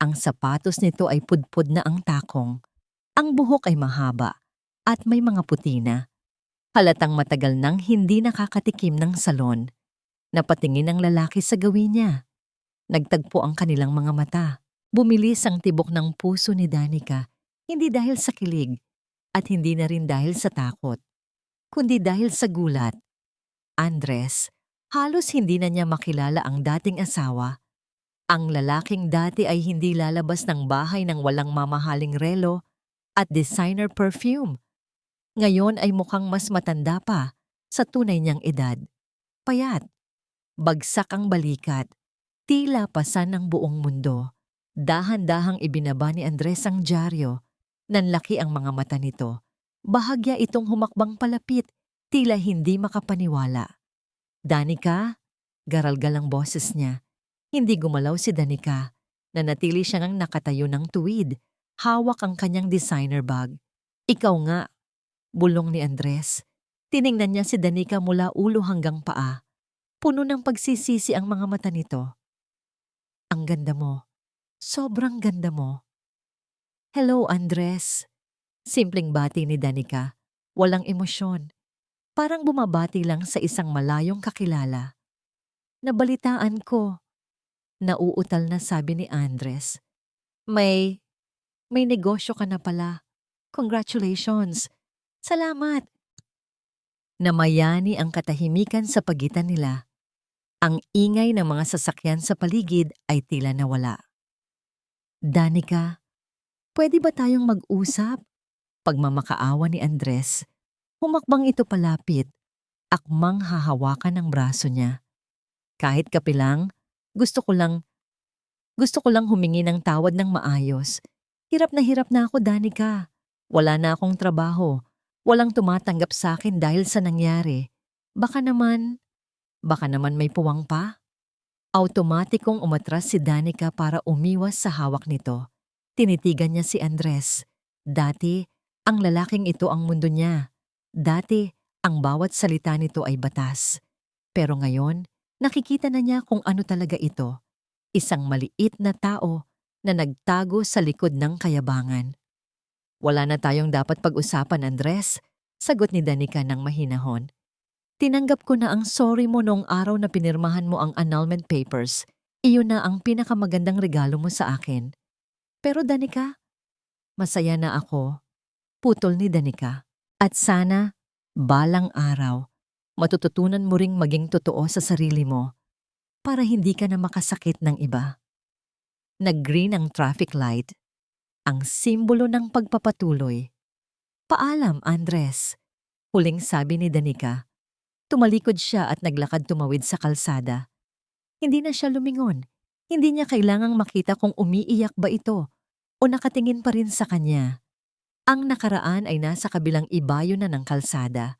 Ang sapatos nito ay pudpud na ang takong. Ang buhok ay mahaba at may mga puti na. Halatang matagal nang hindi nakakatikim ng salon. Napatingin ang lalaki sa gawin niya. Nagtagpo ang kanilang mga mata. Bumilis ang tibok ng puso ni Danica, hindi dahil sa kilig at hindi na rin dahil sa takot, kundi dahil sa gulat. Andres, halos hindi na niya makilala ang dating asawa. Ang lalaking dati ay hindi lalabas ng bahay ng walang mamahaling relo at designer perfume. Ngayon ay mukhang mas matanda pa sa tunay niyang edad. Payat, bagsak ang balikat, tila pasan ng buong mundo. Dahan-dahang ibinaba ni Andres ang dyaryo. Nanlaki ang mga mata nito. Bahagya itong humakbang palapit, tila hindi makapaniwala. Danica? Garalgal ang boses niya. Hindi gumalaw si Danica. Nanatili siya ngang nakatayo ng tuwid. Hawak ang kanyang designer bag. Ikaw nga, bulong ni Andres. Tiningnan niya si Danica mula ulo hanggang paa. Puno ng pagsisisi ang mga mata nito. Ang ganda mo. Sobrang ganda mo. Hello, Andres. Simpleng bati ni Danica. Walang emosyon. Parang bumabati lang sa isang malayong kakilala. Nabalitaan ko. Nauutal na sabi ni Andres. May negosyo ka na pala. Congratulations. Salamat. Namayani ang katahimikan sa pagitan nila. Ang ingay ng mga sasakyan sa paligid ay tila nawala. Danica, pwede ba tayong mag-usap? Pagmamakaawa ni Andres, humakbang ito palapit, akmang hahawakan ng braso niya. Kahit kapilang, gusto ko lang humingi ng tawad ng maayos. Hirap na ako, Danica. Wala na akong trabaho. Walang tumatanggap sa akin dahil sa nangyari. Baka naman may puwang pa? Automatikong umatras si Danica para umiwas sa hawak nito. Tinitigan niya si Andres. Dati, ang lalaking ito ang mundo niya. Dati, ang bawat salita nito ay batas. Pero ngayon, nakikita na niya kung ano talaga ito. Isang maliit na tao na nagtago sa likod ng kayabangan. Wala na tayong dapat pag-usapan, Andres, sagot ni Danica ng mahinahon. Tinanggap ko na ang sorry mo noong araw na pinirmahan mo ang annulment papers. Iyon na ang pinakamagandang regalo mo sa akin. Pero Danica, masaya na ako. Putol ni Danica. At sana, balang araw, matututunan mo ring maging totoo sa sarili mo para hindi ka na makasakit ng iba. Nag-green ang traffic light, ang simbolo ng pagpapatuloy. Paalam, Andres, huling sabi ni Danica. Tumalikod siya at naglakad tumawid sa kalsada. Hindi na siya lumingon. Hindi niya kailangang makita kung umiiyak ba ito o nakatingin pa rin sa kanya. Ang nakaraan ay nasa kabilang ibayo na ng kalsada.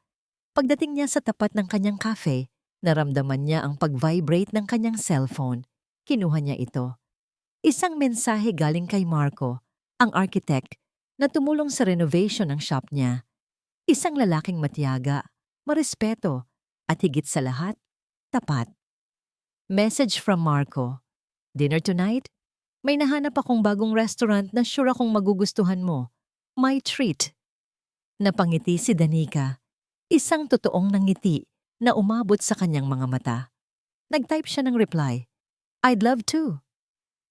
Pagdating niya sa tapat ng kanyang cafe, naramdaman niya ang pag-vibrate ng kanyang cellphone. Kinuha niya ito. Isang mensahe galing kay Marco, ang architect, na tumulong sa renovation ng shop niya. Isang lalaking matiyaga, marespeto, at higit sa lahat, tapat. Message from Marco. Dinner tonight? May nahanap akong bagong restaurant na sure akong magugustuhan mo. My treat. Napangiti si Danica. Isang totoong nangiti na umabot sa kanyang mga mata. Nag-type siya ng reply. I'd love to.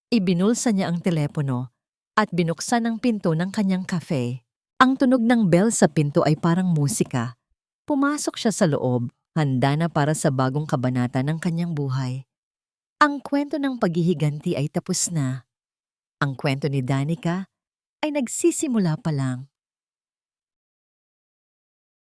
Ibinulsa niya ang telepono at binuksan ang pinto ng kanyang cafe. Ang tunog ng bell sa pinto ay parang musika. Pumasok siya sa loob, handa na para sa bagong kabanata ng kanyang buhay. Ang kwento ng paghihiganti ay tapos na. Ang kwento ni Danica ay nagsisimula pa lang.